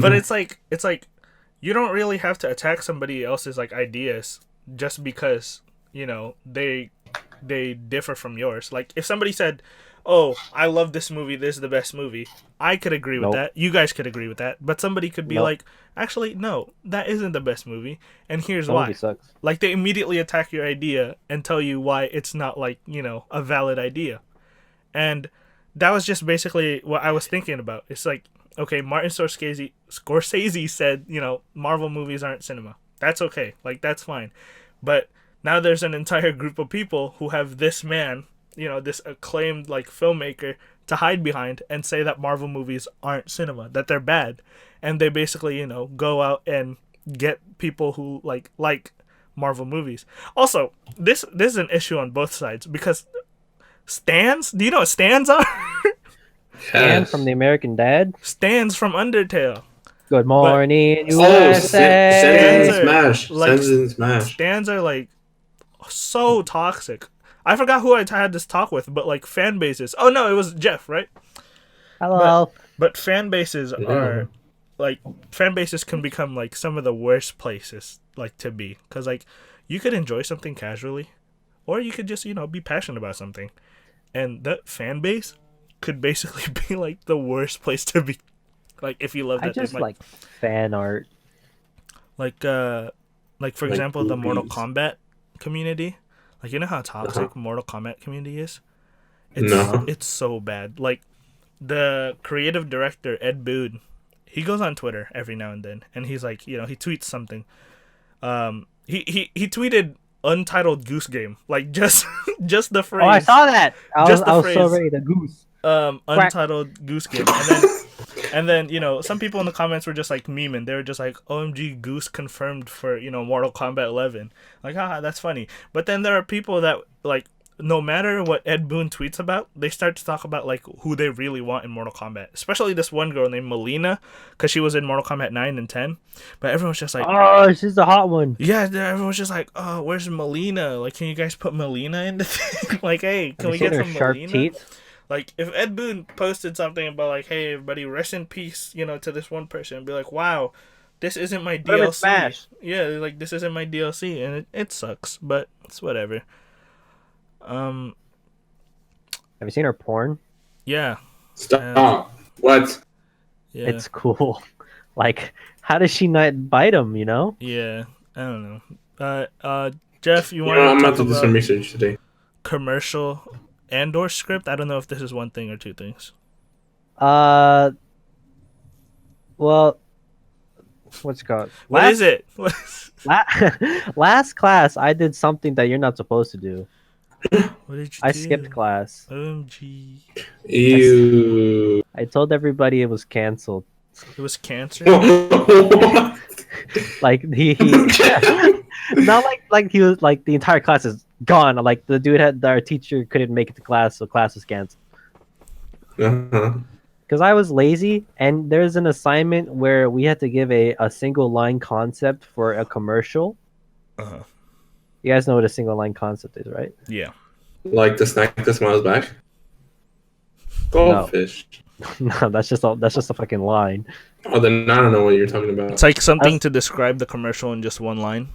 Speaker 1: But it's like you don't really have to attack somebody else's like ideas just because they differ from yours. Like if somebody said, "Oh, I love this movie. This is the best movie," I could agree with
Speaker 2: Nope.
Speaker 1: that. You guys could agree with that. But somebody could be
Speaker 2: Nope.
Speaker 1: like, "Actually, no, that isn't the best movie, and here's
Speaker 2: That
Speaker 1: why."
Speaker 2: movie sucks.
Speaker 1: Like they immediately attack your idea and tell you why it's not like a valid idea, and that was just basically what I was thinking about. It's like, okay, Martin Scorsese said Marvel movies aren't cinema. That's okay, like that's fine, but now there's an entire group of people who have this man, this acclaimed like filmmaker to hide behind and say that Marvel movies aren't cinema, that they're bad, and they basically go out and get people who like Marvel movies. Also, this is an issue on both sides because stands. Do you know what stands are?
Speaker 2: And from the American Dad.
Speaker 1: Stands from Undertale.
Speaker 2: Good morning,
Speaker 3: Oh,
Speaker 2: USA.
Speaker 3: Sends and
Speaker 1: are,
Speaker 3: Smash.
Speaker 1: like,
Speaker 3: Sends and Smash.
Speaker 1: Stands are like so toxic. I forgot who I had this talk with, but like fan bases. Oh no, it was Jeff, right?
Speaker 2: Hello.
Speaker 1: But fan bases are like fan bases can become like some of the worst places like to be, because like you could enjoy something casually, or you could just be passionate about something, and that fan base could basically be like the worst place to be. Like if you love that
Speaker 2: I just
Speaker 1: thing,
Speaker 2: like fan art.
Speaker 1: like for example the Mortal
Speaker 3: movies.
Speaker 1: Kombat community. Like how toxic Mortal Kombat community is. It's
Speaker 3: No.
Speaker 1: it's so bad. Like the creative director Ed Boon, he goes on Twitter every now and then, and he's like, he tweets something. He tweeted "Untitled Goose Game," like just the phrase.
Speaker 2: Oh, I saw that. I
Speaker 1: Just the
Speaker 2: was so
Speaker 1: phrase.
Speaker 2: ready to goose.
Speaker 1: Untitled Goose Game, and then some people in the comments were just like memeing. They were just like, "OMG, Goose confirmed for Mortal Kombat 11." Like, haha, that's funny. But then there are people that like, no matter what Ed Boon tweets about, they start to talk about like who they really want in Mortal Kombat. Especially this one girl named Melina, because she was in Mortal Kombat 9 and 10. But everyone's just like,
Speaker 2: Oh, she's the hot one.
Speaker 1: yeah, everyone's just like, "Oh, where's Melina? Like, can you guys put Melina in the thing? Like, hey, can
Speaker 2: Have
Speaker 1: we
Speaker 2: you seen
Speaker 1: get
Speaker 2: her
Speaker 1: some
Speaker 2: sharp
Speaker 1: Melina?"
Speaker 2: teeth?
Speaker 1: Like, if Ed Boon posted something about, like, "Hey, everybody, rest in peace, to this one person," and be like, "Wow, this isn't my
Speaker 2: Put him in
Speaker 1: DLC."
Speaker 2: Smash.
Speaker 1: Yeah, like, this isn't my DLC, and it sucks, but it's whatever.
Speaker 2: Have you seen her porn?
Speaker 1: Yeah.
Speaker 3: Stop. What?
Speaker 1: Yeah.
Speaker 2: It's cool. Like, how does she not bite him?
Speaker 1: Yeah. I don't know. Jeff, you
Speaker 3: You
Speaker 1: want
Speaker 3: know, I'm
Speaker 1: to
Speaker 3: about
Speaker 1: talk
Speaker 3: to do some
Speaker 1: about
Speaker 3: research today.
Speaker 1: commercial and/or script? I don't know if this is one thing or two things.
Speaker 2: Well, what's it called?
Speaker 1: What is it?
Speaker 2: Last class, I did something that you're not supposed to do.
Speaker 1: What did you
Speaker 2: I
Speaker 1: do?
Speaker 2: skipped class.
Speaker 1: OMG.
Speaker 3: Ew.
Speaker 2: I told everybody it was canceled.
Speaker 1: It was cancer.
Speaker 2: Like he not like he was like the entire class is gone. Like the dude had our teacher couldn't make it to class, so class was canceled.
Speaker 3: Uh-huh.
Speaker 2: Because I was lazy, and there's an assignment where we had to give a single line concept for a commercial.
Speaker 1: Uh-huh.
Speaker 2: You guys know what a single line concept is, right?
Speaker 1: Yeah.
Speaker 3: Like the snack that smiles back.
Speaker 2: No,
Speaker 3: Goldfish.
Speaker 2: no, that's just a fucking line.
Speaker 3: Oh, then I don't know what you're talking about.
Speaker 1: It's like something
Speaker 2: That's-
Speaker 1: to describe the commercial in just one line.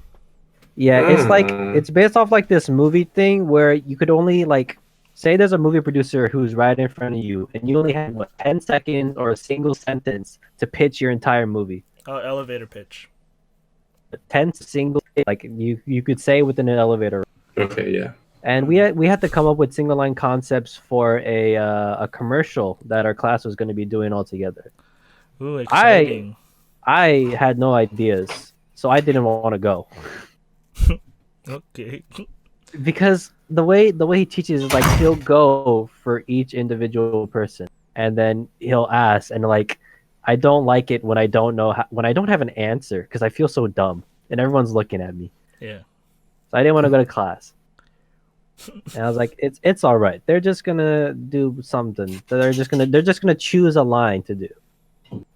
Speaker 2: Yeah, it's like
Speaker 3: Mm.
Speaker 2: it's based off like this movie thing where you could only like say there's a movie producer who's right in front of you, and you only have what 10 seconds or a single sentence to pitch your entire movie.
Speaker 1: Oh, elevator pitch.
Speaker 2: 10 single like you could say within an elevator.
Speaker 3: Okay, yeah.
Speaker 2: And we had to come up with single line concepts for a commercial that our class was going to be doing all together.
Speaker 1: Ooh, exciting.
Speaker 2: I had no ideas, so I didn't want to go
Speaker 1: Okay.
Speaker 2: because the way he teaches is like he'll go for each individual person and then he'll ask and like I don't like it when I don't know when I don't have an answer because I feel so dumb and everyone's looking at me.
Speaker 1: Yeah.
Speaker 2: So I didn't want to go to class. And I was like, it's all right. They're just gonna do something. They're just gonna choose a line to do.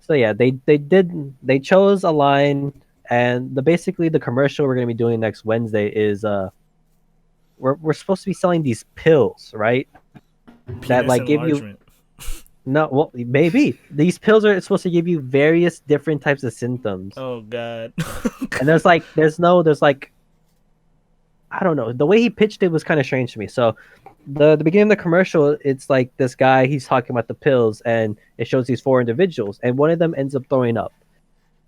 Speaker 2: So yeah, they chose a line, and basically the commercial we're gonna be doing next Wednesday is we're supposed to be selling these pills, right? That
Speaker 1: Penis
Speaker 2: like give you
Speaker 1: enlargement.
Speaker 2: no, well maybe these pills are supposed to give you various different types of symptoms,
Speaker 1: Oh god.
Speaker 2: and there's like I don't know. The way he pitched it was kind of strange to me. So, the beginning of the commercial, it's like this guy. He's talking about the pills, and it shows these four individuals, and one of them ends up throwing up.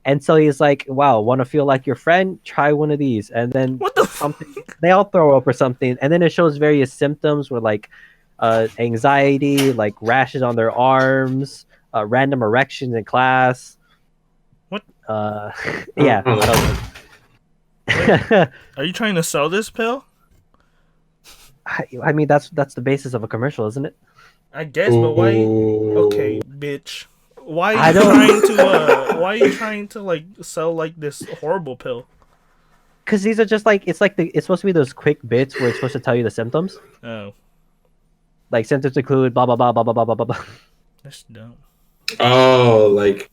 Speaker 2: And so he's like, "Wow, want to feel like your friend? Try one of these." And then
Speaker 1: What the
Speaker 2: something they all throw up or something, and then it shows various symptoms with like anxiety, like rashes on their arms, random erections in class.
Speaker 1: What?
Speaker 2: Yeah.
Speaker 3: Oh.
Speaker 2: I don't know.
Speaker 1: Are you trying to sell this pill?
Speaker 2: I mean, that's the basis of a commercial, isn't it?
Speaker 1: I guess, but why?
Speaker 3: Ooh.
Speaker 1: Okay, bitch. Why are
Speaker 2: I
Speaker 1: you
Speaker 2: don't-
Speaker 1: trying to? Why are you trying to like sell like this horrible pill?
Speaker 2: Because these are just like it's supposed to be those quick bits where it's supposed to tell you the symptoms.
Speaker 1: Oh,
Speaker 2: Like symptoms include blah blah blah blah blah blah blah blah.
Speaker 1: that's dumb.
Speaker 3: Oh, like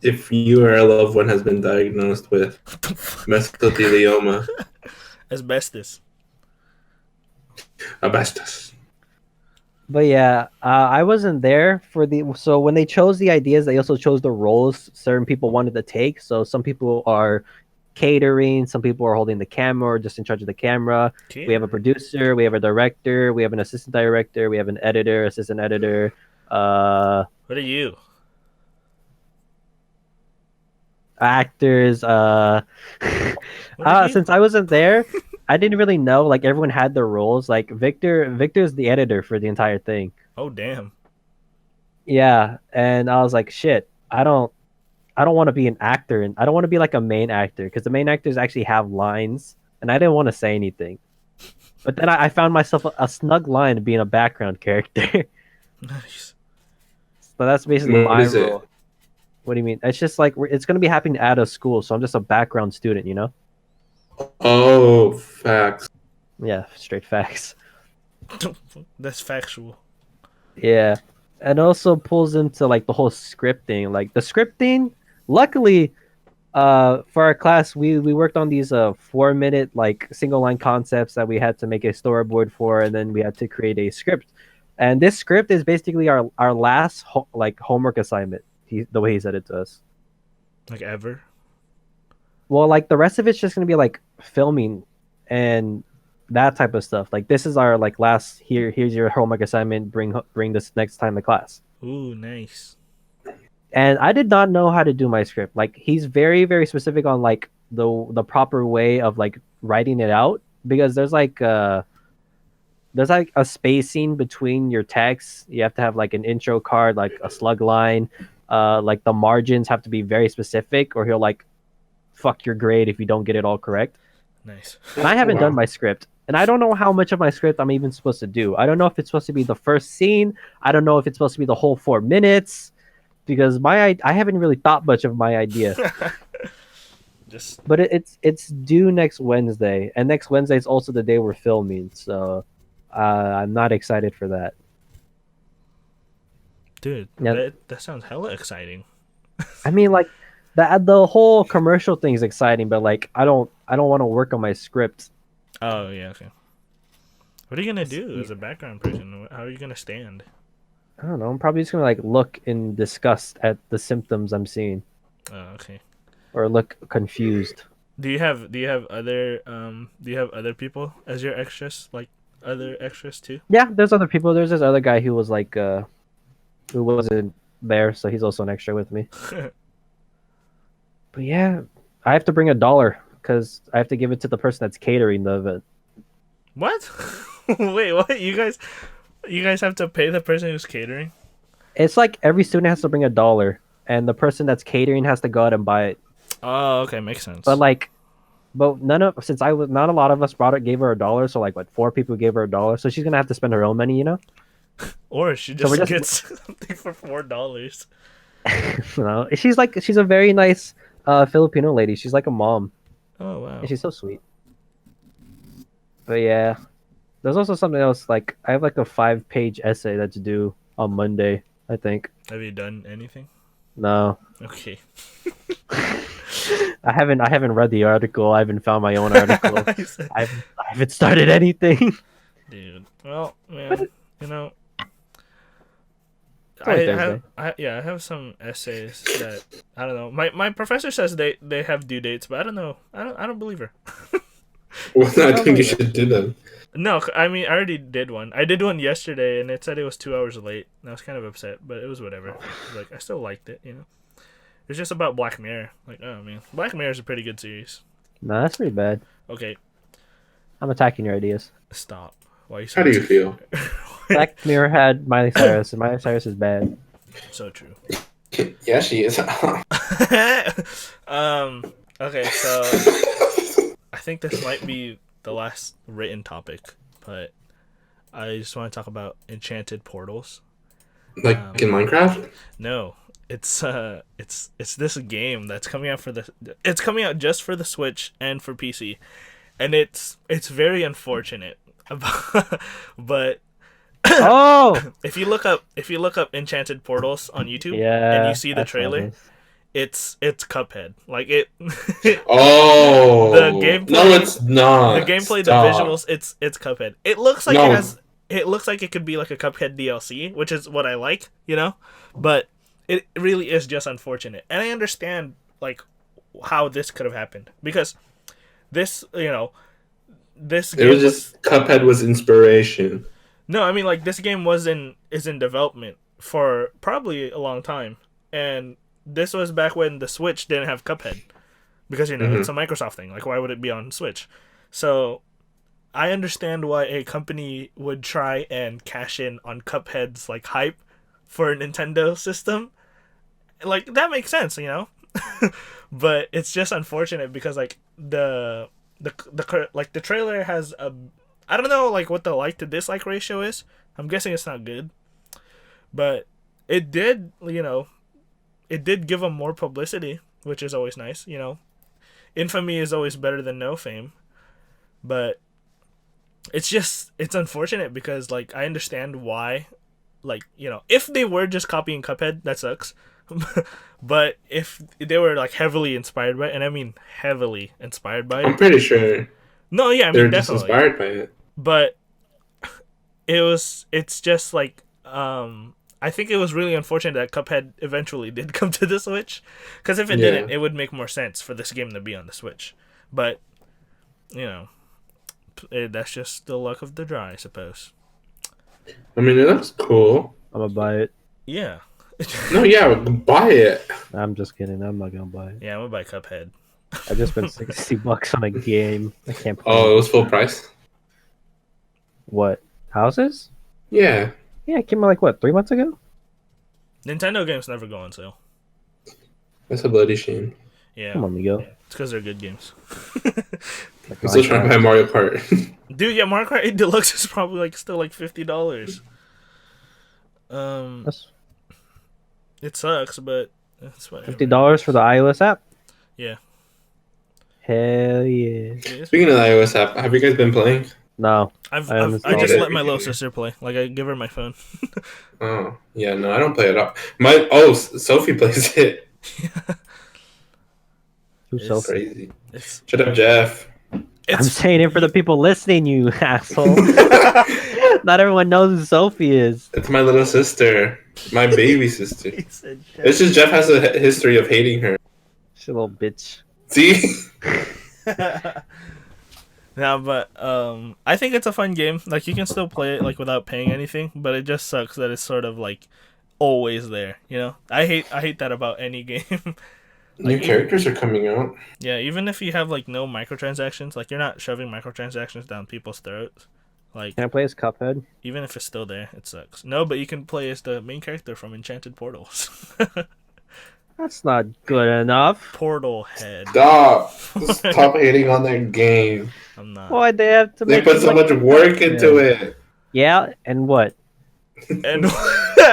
Speaker 3: if you or a loved one has been diagnosed with
Speaker 1: What the fuck?
Speaker 3: mesothelioma,
Speaker 1: Asbestos.
Speaker 3: asbestos.
Speaker 2: But yeah, I wasn't there for the. So when they chose the ideas, they also chose the roles certain people wanted to take. So some people are catering, some people are holding the camera or just in charge of the camera. We have a producer, we have a director, we have an assistant director, we have an editor, assistant editor.
Speaker 1: What are you?
Speaker 2: Actors.
Speaker 1: What are you?
Speaker 2: Since I wasn't there, I didn't really know. Like everyone had their roles. Like Victor's the editor for the entire thing.
Speaker 1: Oh damn.
Speaker 2: Yeah, and I was like, shit, I don't want to be an actor, and I don't want to be like a main actor because the main actors actually have lines, and I didn't want to say anything. But then I found myself a snug line of being a background character.
Speaker 1: Nice.
Speaker 2: So that's basically
Speaker 3: What
Speaker 2: my
Speaker 3: is it?
Speaker 2: role. What do you mean? It's just like it's going to be happening out of school, so I'm just a background student, you know?
Speaker 3: Oh, facts.
Speaker 2: Yeah, straight facts.
Speaker 1: That's factual.
Speaker 2: Yeah. And also pulls into like the whole scripting. Like the scripting, luckily, for our class we worked on these 4-minute like single line concepts that we had to make a storyboard for, and then we had to create a script. And this script is basically our last like homework assignment. The way he said it to us.
Speaker 1: Like ever.
Speaker 2: Well, like the rest of it's just gonna be like filming and that type of stuff. Like this is our like last here's your homework assignment. Bring this next time to class.
Speaker 1: Ooh, nice.
Speaker 2: And I did not know how to do my script. Like he's very very specific on like the proper way of like writing it out, because there's like a spacing between your text. You have to have like an intro card, like a slug line. Like the margins have to be very specific, or he'll like fuck your grade if you don't get it all correct.
Speaker 1: Nice.
Speaker 2: And I haven't
Speaker 3: Wow.
Speaker 2: done my script. And I don't know how much of my script I'm even supposed to do. I don't know if it's supposed to be the first scene. I don't know if it's supposed to be the whole 4 minutes because I haven't really thought much of my idea.
Speaker 1: Just
Speaker 2: But it's due next Wednesday, and next Wednesday is also the day we're filming. So I'm not excited for that.
Speaker 1: dude,
Speaker 2: Yeah,
Speaker 1: that sounds hella exciting.
Speaker 2: I mean like the whole commercial thing is exciting, but like I don't want to work on my script.
Speaker 1: Oh yeah, okay. What are you gonna do as a background person? How are you gonna stand?
Speaker 2: I don't know. I'm probably just gonna like look in disgust at the symptoms I'm seeing,
Speaker 1: Oh, okay.
Speaker 2: or look confused.
Speaker 1: Do you have other people as your extras, like other extras too?
Speaker 2: Yeah, there's other people. There's this other guy who was like who wasn't there, so he's also an extra with me. But yeah, I have to bring $1 because I have to give it to the person that's catering the event.
Speaker 1: What? Wait, what? You guys have to pay the person who's catering?
Speaker 2: It's like every student has to bring $1, and the person that's catering has to go out and buy it.
Speaker 1: Oh, okay, makes sense.
Speaker 2: But like, but since I was not a lot of us brought it, gave her $1. So like, what, 4 people gave her $1. So she's gonna have to spend her own money, you know.
Speaker 1: Or she
Speaker 2: So we're
Speaker 1: just
Speaker 2: just
Speaker 1: gets something for $4.
Speaker 2: you know, she's a very nice Filipino lady. She's like a mom,
Speaker 1: Oh wow.
Speaker 2: and she's so sweet. But yeah, there's also something else. Like I have like a 5-page essay that's due on Monday, I think.
Speaker 1: Have you done anything?
Speaker 2: No,
Speaker 1: Okay.
Speaker 2: I haven't read the article. I haven't found my own article.
Speaker 1: He said-
Speaker 2: I haven't started anything.
Speaker 1: Dude. Well,
Speaker 2: But
Speaker 1: man, you know,
Speaker 2: It's only Thursday.
Speaker 1: I have some essays that I don't know. My professor says they have due dates, but I don't know. I don't believe her.
Speaker 3: Well, I think you
Speaker 2: Probably.
Speaker 3: should do them.
Speaker 1: No, I mean I already did one. I did one yesterday, and it said it was 2 hours late. And I was kind of upset, but it was whatever. Like I still liked it, you know. It's just about Black Mirror. Like, oh man, Black Mirror is a pretty good series.
Speaker 2: No, that's pretty bad.
Speaker 1: Okay,
Speaker 2: I'm attacking your ideas.
Speaker 1: stop. Why are you
Speaker 3: How do you feel?
Speaker 2: Black Mirror had Miley Cyrus, and Miley Cyrus is bad.
Speaker 1: So true.
Speaker 3: Yeah, she is.
Speaker 1: Okay, so I think this might be the last written topic, but I just want to talk about enchanted portals.
Speaker 3: Like in Minecraft?
Speaker 1: No, it's this game that's coming out it's coming out just for the Switch and for PC, and it's very unfortunate. But
Speaker 2: Oh,
Speaker 1: if you look up enchanted portals on YouTube
Speaker 2: yeah.
Speaker 1: and you see the
Speaker 2: I saw
Speaker 1: trailer,
Speaker 2: this.
Speaker 1: it's Cuphead. Like it
Speaker 3: Oh.
Speaker 1: The gameplay-
Speaker 3: No, it's not.
Speaker 1: the gameplay,
Speaker 3: Stop.
Speaker 1: the visuals, it's Cuphead. It looks like
Speaker 3: No.
Speaker 1: it looks like it could be like a Cuphead DLC, which is what I like, you know? But it really is just unfortunate. And I understand like how this could have happened because this, you know, this
Speaker 3: It
Speaker 1: game
Speaker 3: was just Cuphead was inspiration.
Speaker 1: No, I mean like this game is in development for probably a long time. And this was back when the Switch didn't have Cuphead. Because you know, it's a Microsoft thing. Like why would it be on Switch? So I understand why a company would try and cash in on Cuphead's like hype for a Nintendo system. Like that makes sense, you know. But it's just unfortunate because like the trailer has a I don't know like what the like to dislike ratio is. I'm guessing it's not good. But it did, you know, it did give them more publicity, which is always nice, you know. Infamy is always better than no fame. But it's unfortunate because like I understand why, like, you know, if they were just copying Cuphead, that sucks. But if they were like heavily inspired by it, and I mean heavily inspired by
Speaker 3: I'm
Speaker 1: it.
Speaker 3: pretty sure
Speaker 1: No, yeah, I
Speaker 3: they're
Speaker 1: mean
Speaker 3: just
Speaker 1: definitely.
Speaker 3: inspired by it.
Speaker 1: But it's just like I think it was really unfortunate that Cuphead eventually did come to the Switch, because if it
Speaker 3: Yeah.
Speaker 1: didn't, it would make more sense for this game to be on the Switch. But you know, that's just the luck of the draw, I suppose.
Speaker 3: I mean, it looks cool.
Speaker 2: I'm gonna buy it.
Speaker 1: Yeah.
Speaker 3: No, yeah, buy it.
Speaker 2: I'm just kidding. I'm not gonna buy it.
Speaker 1: Yeah, I'm gonna buy Cuphead.
Speaker 2: I just spent $60 on a game. I can't play.
Speaker 3: Oh, it was full price?
Speaker 2: What? Houses?
Speaker 3: Yeah.
Speaker 2: Yeah, it came out like what, 3 months ago?
Speaker 1: Nintendo games never go on sale.
Speaker 3: That's a bloody shame.
Speaker 1: Yeah,
Speaker 2: Come on, Miguel.
Speaker 1: it's because they're good games.
Speaker 3: I'm still trying to buy Mario Kart.
Speaker 1: Dude, yeah, Mario Kart 8 Deluxe is probably like still like $50.
Speaker 2: That's
Speaker 1: It sucks, but it's whatever.
Speaker 2: $50 for the iOS app.
Speaker 1: Yeah.
Speaker 2: Hell yeah.
Speaker 3: Speaking of the iOS app, have you guys been playing?
Speaker 2: No,
Speaker 1: I
Speaker 2: uninstalled
Speaker 1: just
Speaker 3: it.
Speaker 1: let my little sister play. Like I give her my phone.
Speaker 3: Oh, yeah, no, I don't play it all. Sophie plays it.
Speaker 2: Who's
Speaker 1: It's-
Speaker 2: Sophie?
Speaker 3: Crazy.
Speaker 1: It's
Speaker 3: Shut up, Jeff.
Speaker 2: I'm
Speaker 1: it's
Speaker 2: saying it for the people listening, you asshole. Not everyone knows who Sophie is.
Speaker 3: It's my little sister. My baby sister.
Speaker 1: He said
Speaker 3: It's just Jeff has a history of hating her.
Speaker 2: She's a little bitch.
Speaker 3: See?
Speaker 1: No, but I think it's a fun game. Like you can still play it like without paying anything, but it just sucks that it's sort of like always there. You know, I hate that about any game.
Speaker 3: New characters are coming out.
Speaker 1: Yeah, even if you have like no microtransactions, like you're not shoving microtransactions down people's throats. Like
Speaker 2: Can I play as Cuphead?
Speaker 1: even if it's still there, it sucks. No, but you can play as the main character from Enchanted Portals.
Speaker 2: That's not good enough.
Speaker 1: Portal head.
Speaker 3: Stop hating on that game.
Speaker 1: I'm not.
Speaker 2: Why'd they have to
Speaker 3: They
Speaker 2: make
Speaker 3: put
Speaker 2: it
Speaker 3: so
Speaker 2: like-
Speaker 3: much work into it.
Speaker 2: Yeah, and what?
Speaker 1: And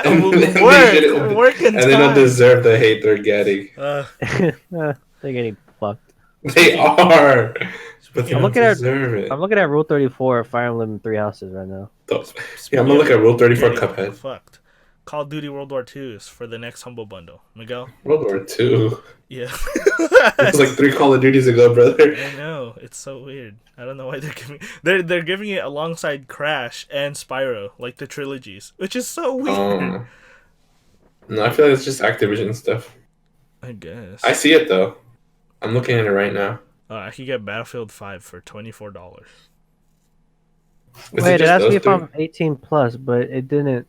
Speaker 3: And
Speaker 1: work and
Speaker 3: they don't
Speaker 1: time.
Speaker 3: deserve the hate they're getting.
Speaker 2: They're getting fucked.
Speaker 3: They are. But they
Speaker 2: I'm
Speaker 3: don't
Speaker 2: looking at-
Speaker 3: deserve it.
Speaker 2: I'm looking at Rule 34 of Fire Emblem Three Houses right now.
Speaker 3: Yeah, I'm gonna look at Rule 34
Speaker 1: Getting
Speaker 3: Cuphead.
Speaker 1: Fucked. Call of Duty World War II is for the next Humble Bundle. Miguel?
Speaker 3: World War II.
Speaker 1: Yeah.
Speaker 3: It was like 3 Call of Duties ago, brother.
Speaker 1: I know. It's so weird. I don't know why they're giving it alongside Crash and Spyro, like the trilogies, which is so weird.
Speaker 3: No, I feel like it's just Activision stuff.
Speaker 1: I guess.
Speaker 3: I see it though. I'm looking at it right now.
Speaker 1: I could get Battlefield 5 for $24.
Speaker 3: Is
Speaker 2: Wait, it
Speaker 3: just
Speaker 2: asked me
Speaker 3: those
Speaker 2: if
Speaker 3: three?
Speaker 2: I'm 18 plus, but it didn't.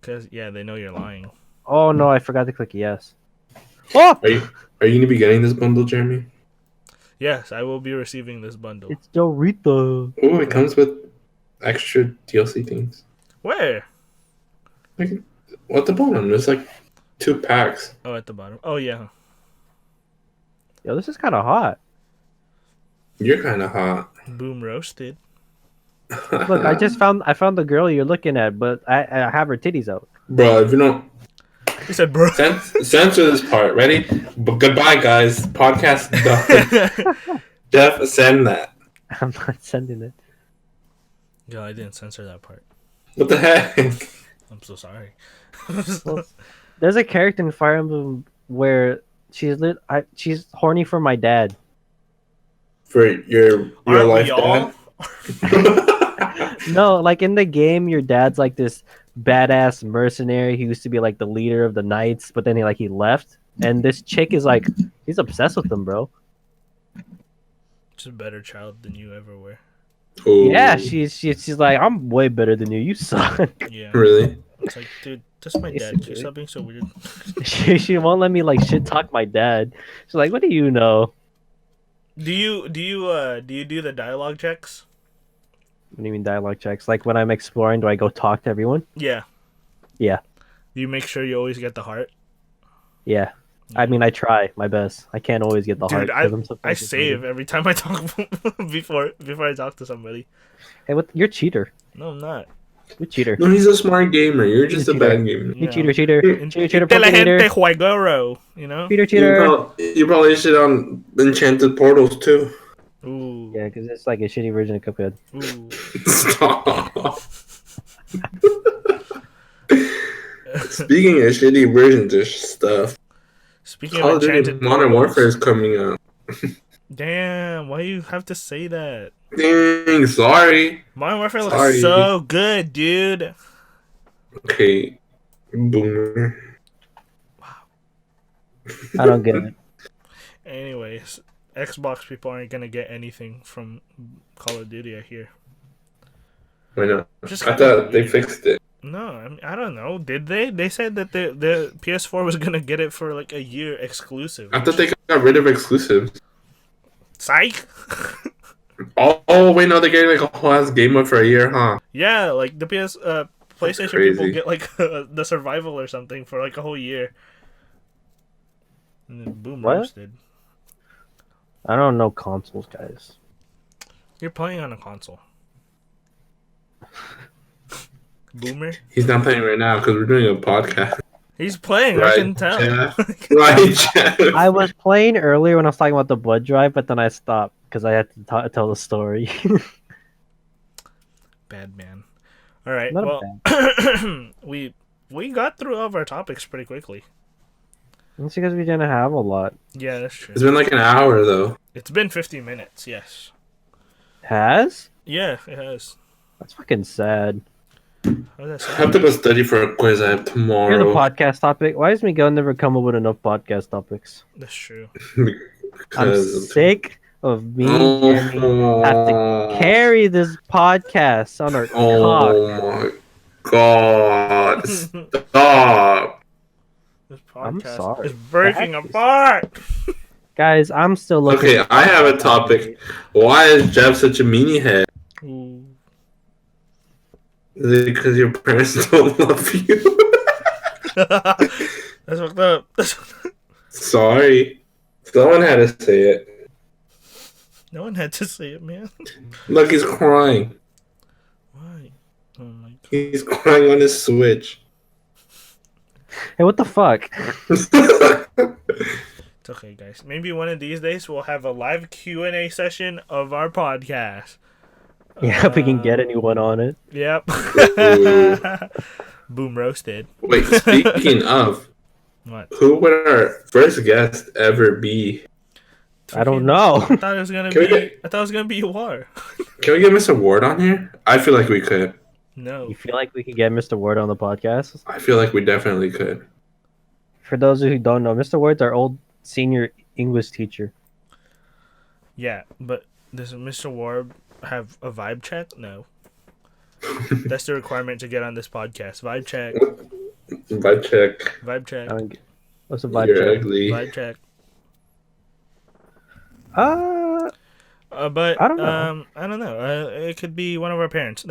Speaker 1: Cause yeah, they know you're lying.
Speaker 2: Oh no, I forgot to click yes. Oh,
Speaker 3: Are you gonna be getting this bundle, Jeremy?
Speaker 1: Yes, I will be receiving this bundle.
Speaker 2: it's Dorito.
Speaker 3: Oh, it comes with extra DLC things.
Speaker 1: Where?
Speaker 3: Like, what the bottom? There's like 2 packs.
Speaker 1: Oh, at the bottom. Oh yeah.
Speaker 2: Yo, this is kind of hot.
Speaker 3: You're kind of hot.
Speaker 1: Boom roasted.
Speaker 2: Look, I found the girl you're looking at, but I have her titties out.
Speaker 3: Bro, if you don't
Speaker 1: He said, "Bro."
Speaker 3: censor this part, ready? But goodbye, guys. Podcast done. Jeff, send that.
Speaker 2: I'm not sending it.
Speaker 1: Yeah, I didn't censor that part.
Speaker 3: What the heck?
Speaker 1: I'm so sorry.
Speaker 2: Well, there's a character in Fire Emblem where she's horny for my dad.
Speaker 3: For your real
Speaker 1: Aren't
Speaker 3: life
Speaker 1: we all?
Speaker 3: dad?
Speaker 2: No, like in the game, your dad's like this badass mercenary. He used to be like the leader of the knights, but then he left. And this chick is like, he's obsessed with him, bro.
Speaker 1: Just a better child than you ever were.
Speaker 3: Ooh.
Speaker 2: Yeah, she's like, I'm way better than you. You suck.
Speaker 1: Yeah.
Speaker 3: Really?
Speaker 1: It's like, dude, that's my dad. Can you stop being so weird?
Speaker 2: she won't let me like shit talk my dad. She's like, what do you know?
Speaker 1: Do you do the dialogue checks?
Speaker 2: What do you mean dialogue checks? Like when I'm exploring, do I go talk to everyone?
Speaker 1: Yeah.
Speaker 2: Yeah.
Speaker 1: Do you make sure you always get the heart?
Speaker 2: Yeah. I mean, I try my best. I can't always get the
Speaker 1: Dude,
Speaker 2: heart. 'cause I'm so
Speaker 1: I
Speaker 2: fucking
Speaker 1: save
Speaker 2: busy.
Speaker 1: every time I talk before I talk to somebody.
Speaker 2: Hey, you're a cheater.
Speaker 1: No, I'm not.
Speaker 2: You're a cheater.
Speaker 3: No, he's a smart gamer. You're just a bad gamer.
Speaker 2: You
Speaker 1: Yeah.
Speaker 2: cheater, cheater. Cheater,
Speaker 1: Inteligente
Speaker 2: cheater,
Speaker 1: juegoro, you know?
Speaker 2: cheater, cheater.
Speaker 3: You probably shit on Enchanted Portals too.
Speaker 1: Ooh.
Speaker 2: Yeah, because it's like a shitty version of Cuphead.
Speaker 1: Ooh.
Speaker 3: Stop. Speaking of shitty versions of stuff,
Speaker 1: Speaking
Speaker 3: Call
Speaker 1: of
Speaker 3: of Duty
Speaker 1: Enchanted
Speaker 3: Modern
Speaker 1: Portals,
Speaker 3: Warfare is coming out.
Speaker 1: damn, why you have to say that?
Speaker 3: Dang, sorry.
Speaker 1: Modern Warfare looks
Speaker 3: Sorry.
Speaker 1: so good, dude.
Speaker 3: Okay, boomer.
Speaker 2: I don't get it.
Speaker 1: Anyways, Xbox people aren't gonna get anything from Call of Duty, I hear.
Speaker 3: Why not?
Speaker 1: Just
Speaker 3: I
Speaker 1: kinda
Speaker 3: thought they
Speaker 1: weird.
Speaker 3: fixed it.
Speaker 1: No, I mean, I don't know. Did they? They said that the PS4 was gonna get it for like a year exclusive.
Speaker 3: I thought they got rid of exclusives.
Speaker 1: Psych.
Speaker 3: Oh wait, no, they're getting like a whole ass game mode for a year, huh?
Speaker 1: Yeah, like the PlayStation
Speaker 3: crazy.
Speaker 1: people get like the survival or something for like a whole year. And then boom,
Speaker 2: What?
Speaker 1: roasted.
Speaker 2: I don't know consoles, guys.
Speaker 1: You're playing on a console. Boomer.
Speaker 3: He's not playing right now because we're doing a podcast.
Speaker 1: He's playing. I
Speaker 3: Right,
Speaker 1: can tell.
Speaker 3: Jeff? Right, Jeff?
Speaker 2: I was playing earlier when I was talking about the blood drive, but then I stopped because I had to tell the story.
Speaker 1: Bad man. All right.
Speaker 2: Not a
Speaker 1: Well, we got through all of our topics pretty quickly.
Speaker 2: It's because we didn't have a lot.
Speaker 1: Yeah, that's true.
Speaker 3: It's been like an hour though.
Speaker 1: It's been 50 minutes. Yes.
Speaker 2: Has?
Speaker 1: Yeah, it has.
Speaker 2: That's fucking sad.
Speaker 1: How's that
Speaker 3: I have to
Speaker 1: sound?
Speaker 3: go study for a quiz I have
Speaker 2: Here's a
Speaker 3: tomorrow.
Speaker 2: podcast topic. Why does Miguel never come up with enough podcast topics?
Speaker 1: That's true.
Speaker 2: I'm
Speaker 3: Because
Speaker 2: sick of me and Jeremy have to carry this podcast on our cock.
Speaker 3: Oh my god! Stop!
Speaker 1: This
Speaker 2: I'm
Speaker 1: podcast
Speaker 2: sorry.
Speaker 1: is breaking
Speaker 2: That is-
Speaker 1: apart.
Speaker 2: Guys, I'm still looking.
Speaker 3: Okay, I have a topic. Why is Jeff such a meanie head?
Speaker 1: Ooh.
Speaker 3: Is it because your parents don't love you?
Speaker 1: That's fucked up.
Speaker 3: Sorry. Someone had to say it.
Speaker 1: No one had to say it, man.
Speaker 3: Look, he's crying.
Speaker 1: Why? Oh my god.
Speaker 3: He's crying on his Switch.
Speaker 2: Hey, what the fuck?
Speaker 1: It's okay, guys. Maybe one of these days we'll have a live Q&A session of our podcast.
Speaker 2: Yeah, if we can get anyone on it.
Speaker 1: Yep.
Speaker 3: Ooh.
Speaker 1: Boom roasted.
Speaker 3: Wait, speaking of,
Speaker 1: What?
Speaker 3: who would our first guest ever be?
Speaker 2: I don't know.
Speaker 1: I thought it was gonna
Speaker 3: Can we
Speaker 1: be.
Speaker 3: get-
Speaker 1: I thought it was gonna be War.
Speaker 3: Can we get Mr. Ward on here? I feel like we could.
Speaker 1: No.
Speaker 2: You feel like we could get Mr. Ward on the podcast?
Speaker 3: I feel like we definitely could.
Speaker 2: For those who don't know, Mr. Ward's our old senior English teacher.
Speaker 1: Yeah, but does Mr. War have a vibe check? No. That's the requirement to get on this podcast. Vibe check.
Speaker 3: Vibe check.
Speaker 1: Vibe check.
Speaker 2: I don't get... What's a vibe
Speaker 3: You're
Speaker 2: check?
Speaker 3: ugly.
Speaker 1: Vibe check. But
Speaker 2: I don't know.
Speaker 1: I don't know. It could be one of our parents.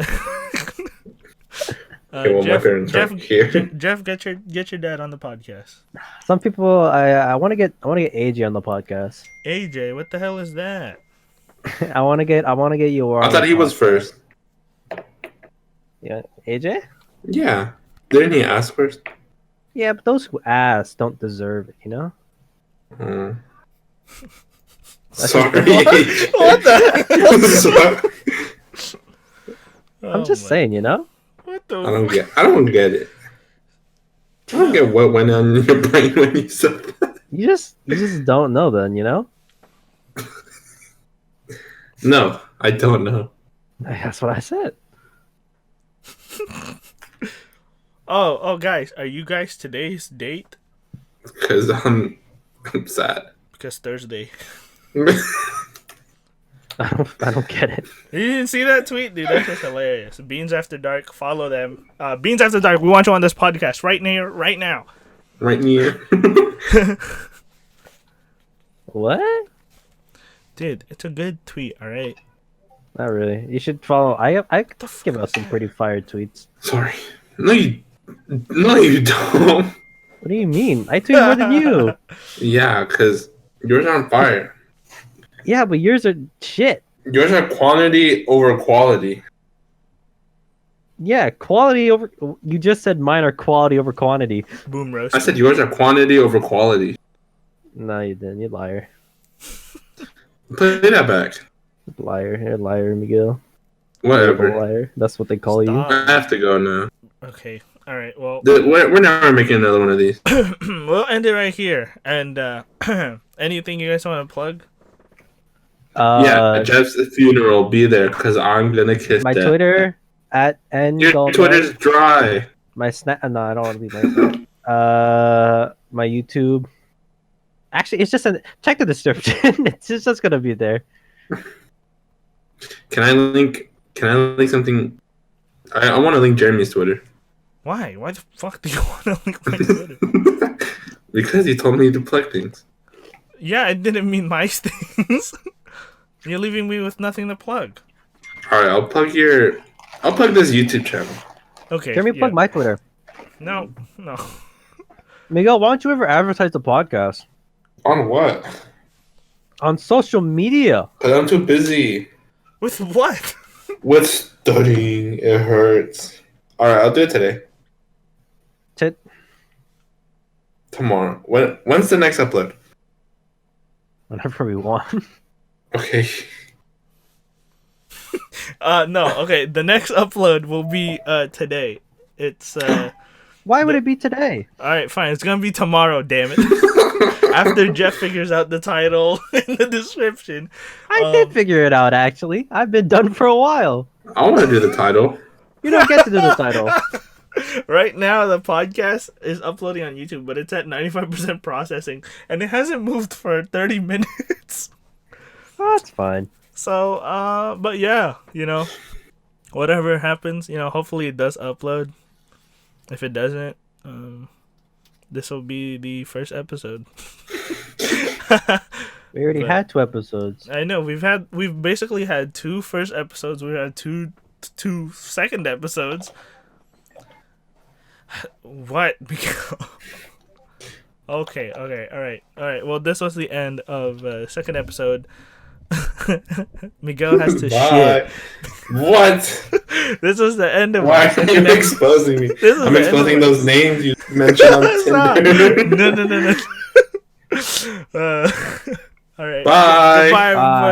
Speaker 3: Okay, well, my parents aren't here.
Speaker 1: Jeff, get your dad on the podcast.
Speaker 2: Some people, I want to get AJ on the podcast.
Speaker 1: AJ, what the hell is that?
Speaker 2: I want to get you.
Speaker 3: I thought he was first.
Speaker 2: Yeah, AJ.
Speaker 3: Yeah. Didn't he ask first?
Speaker 2: Yeah, but those who ask don't deserve it, you know.
Speaker 3: Sorry.
Speaker 1: What the?
Speaker 3: Sorry.
Speaker 2: I'm just saying, you know.
Speaker 1: What the?
Speaker 3: I don't get it. I don't get what went on in your brain when you said that.
Speaker 2: You just don't know, then, you know.
Speaker 3: No, I don't know.
Speaker 2: That's what I said.
Speaker 1: Oh, guys, are you guys today's date?
Speaker 3: Because I'm sad.
Speaker 1: Because Thursday.
Speaker 2: I don't get it.
Speaker 1: You didn't see that tweet, dude? That's just hilarious. Beans After Dark, follow them. Beans After Dark, we want you on this podcast right now.
Speaker 3: Right near.
Speaker 2: What?
Speaker 1: Dude, it's a good tweet. All right.
Speaker 2: Not really. You should follow. I
Speaker 1: The fuck
Speaker 2: give
Speaker 1: is
Speaker 2: us some
Speaker 1: that?
Speaker 2: pretty fire tweets.
Speaker 3: Sorry. No, you don't.
Speaker 2: What do you mean? I tweet more than you.
Speaker 3: Yeah, because yours are on fire.
Speaker 2: Yeah, but yours are shit.
Speaker 3: Yours are quantity over quality.
Speaker 2: Yeah, quality over. You just said mine are quality over quantity.
Speaker 1: Boom roast.
Speaker 3: I said yours are quantity over quality.
Speaker 2: No, you didn't. You liar.
Speaker 3: Play that back.
Speaker 2: Liar. You're a liar, Miguel.
Speaker 3: Whatever.
Speaker 2: You're a liar. That's what they call
Speaker 1: Stop.
Speaker 3: I have to go now.
Speaker 1: Okay. All right. Well,
Speaker 3: We're never making another one of these.
Speaker 1: we'll end it right here. And anything you guys want to plug?
Speaker 2: you.
Speaker 3: Yeah, Jeff's funeral. Be there because I'm gonna kiss
Speaker 2: My
Speaker 3: Jeff.
Speaker 2: Twitter at
Speaker 3: Your Twitter's dry.
Speaker 2: My snap. No, I don't want to be like that. My YouTube. Actually, it's just check the description. It's just gonna be there.
Speaker 3: Can I link something? I want to link Jeremy's Twitter.
Speaker 1: Why? Why the fuck do you want to link my Twitter?
Speaker 3: Because he told me to plug things.
Speaker 1: Yeah, I didn't mean my things. You're leaving me with nothing to plug.
Speaker 3: All right, I'll plug this YouTube channel.
Speaker 1: Okay.
Speaker 2: Jeremy, plug my Twitter.
Speaker 1: No.
Speaker 2: Miguel, why don't you ever advertise the podcast?
Speaker 3: On what?
Speaker 2: On social media.
Speaker 3: Because I'm too busy
Speaker 1: With what?
Speaker 3: with studying. It hurts. All right, I'll do it today. Tomorrow. When's the next upload?
Speaker 2: Whenever we want.
Speaker 3: Okay.
Speaker 1: No. Okay. The next upload will be today. It's
Speaker 2: Why would it be today?
Speaker 1: all right. Fine. It's gonna be tomorrow. Damn it. After Jeff figures out the title in the description.
Speaker 2: I did figure it out, actually. I've been done for a while.
Speaker 3: I want to do the title.
Speaker 2: You don't get to do the title.
Speaker 1: Right now, the podcast is uploading on YouTube, but it's at 95% processing, and it hasn't moved for 30 minutes.
Speaker 2: Oh, that's fine.
Speaker 1: So, but yeah, whatever happens, hopefully it does upload. If it doesn't, this will be the first episode.
Speaker 2: We already had 2 episodes.
Speaker 1: I know we've basically had 2 first episodes. We've had two second episodes. What? Okay, all right. Well, this was the end of second episode. Miguel has to shit.
Speaker 3: What?
Speaker 1: This was the end of.
Speaker 3: Why are you exposing me? I'm exposing those names you mentioned on Tinder.
Speaker 1: No. All right.
Speaker 3: Bye.
Speaker 1: Goodbye, everybody.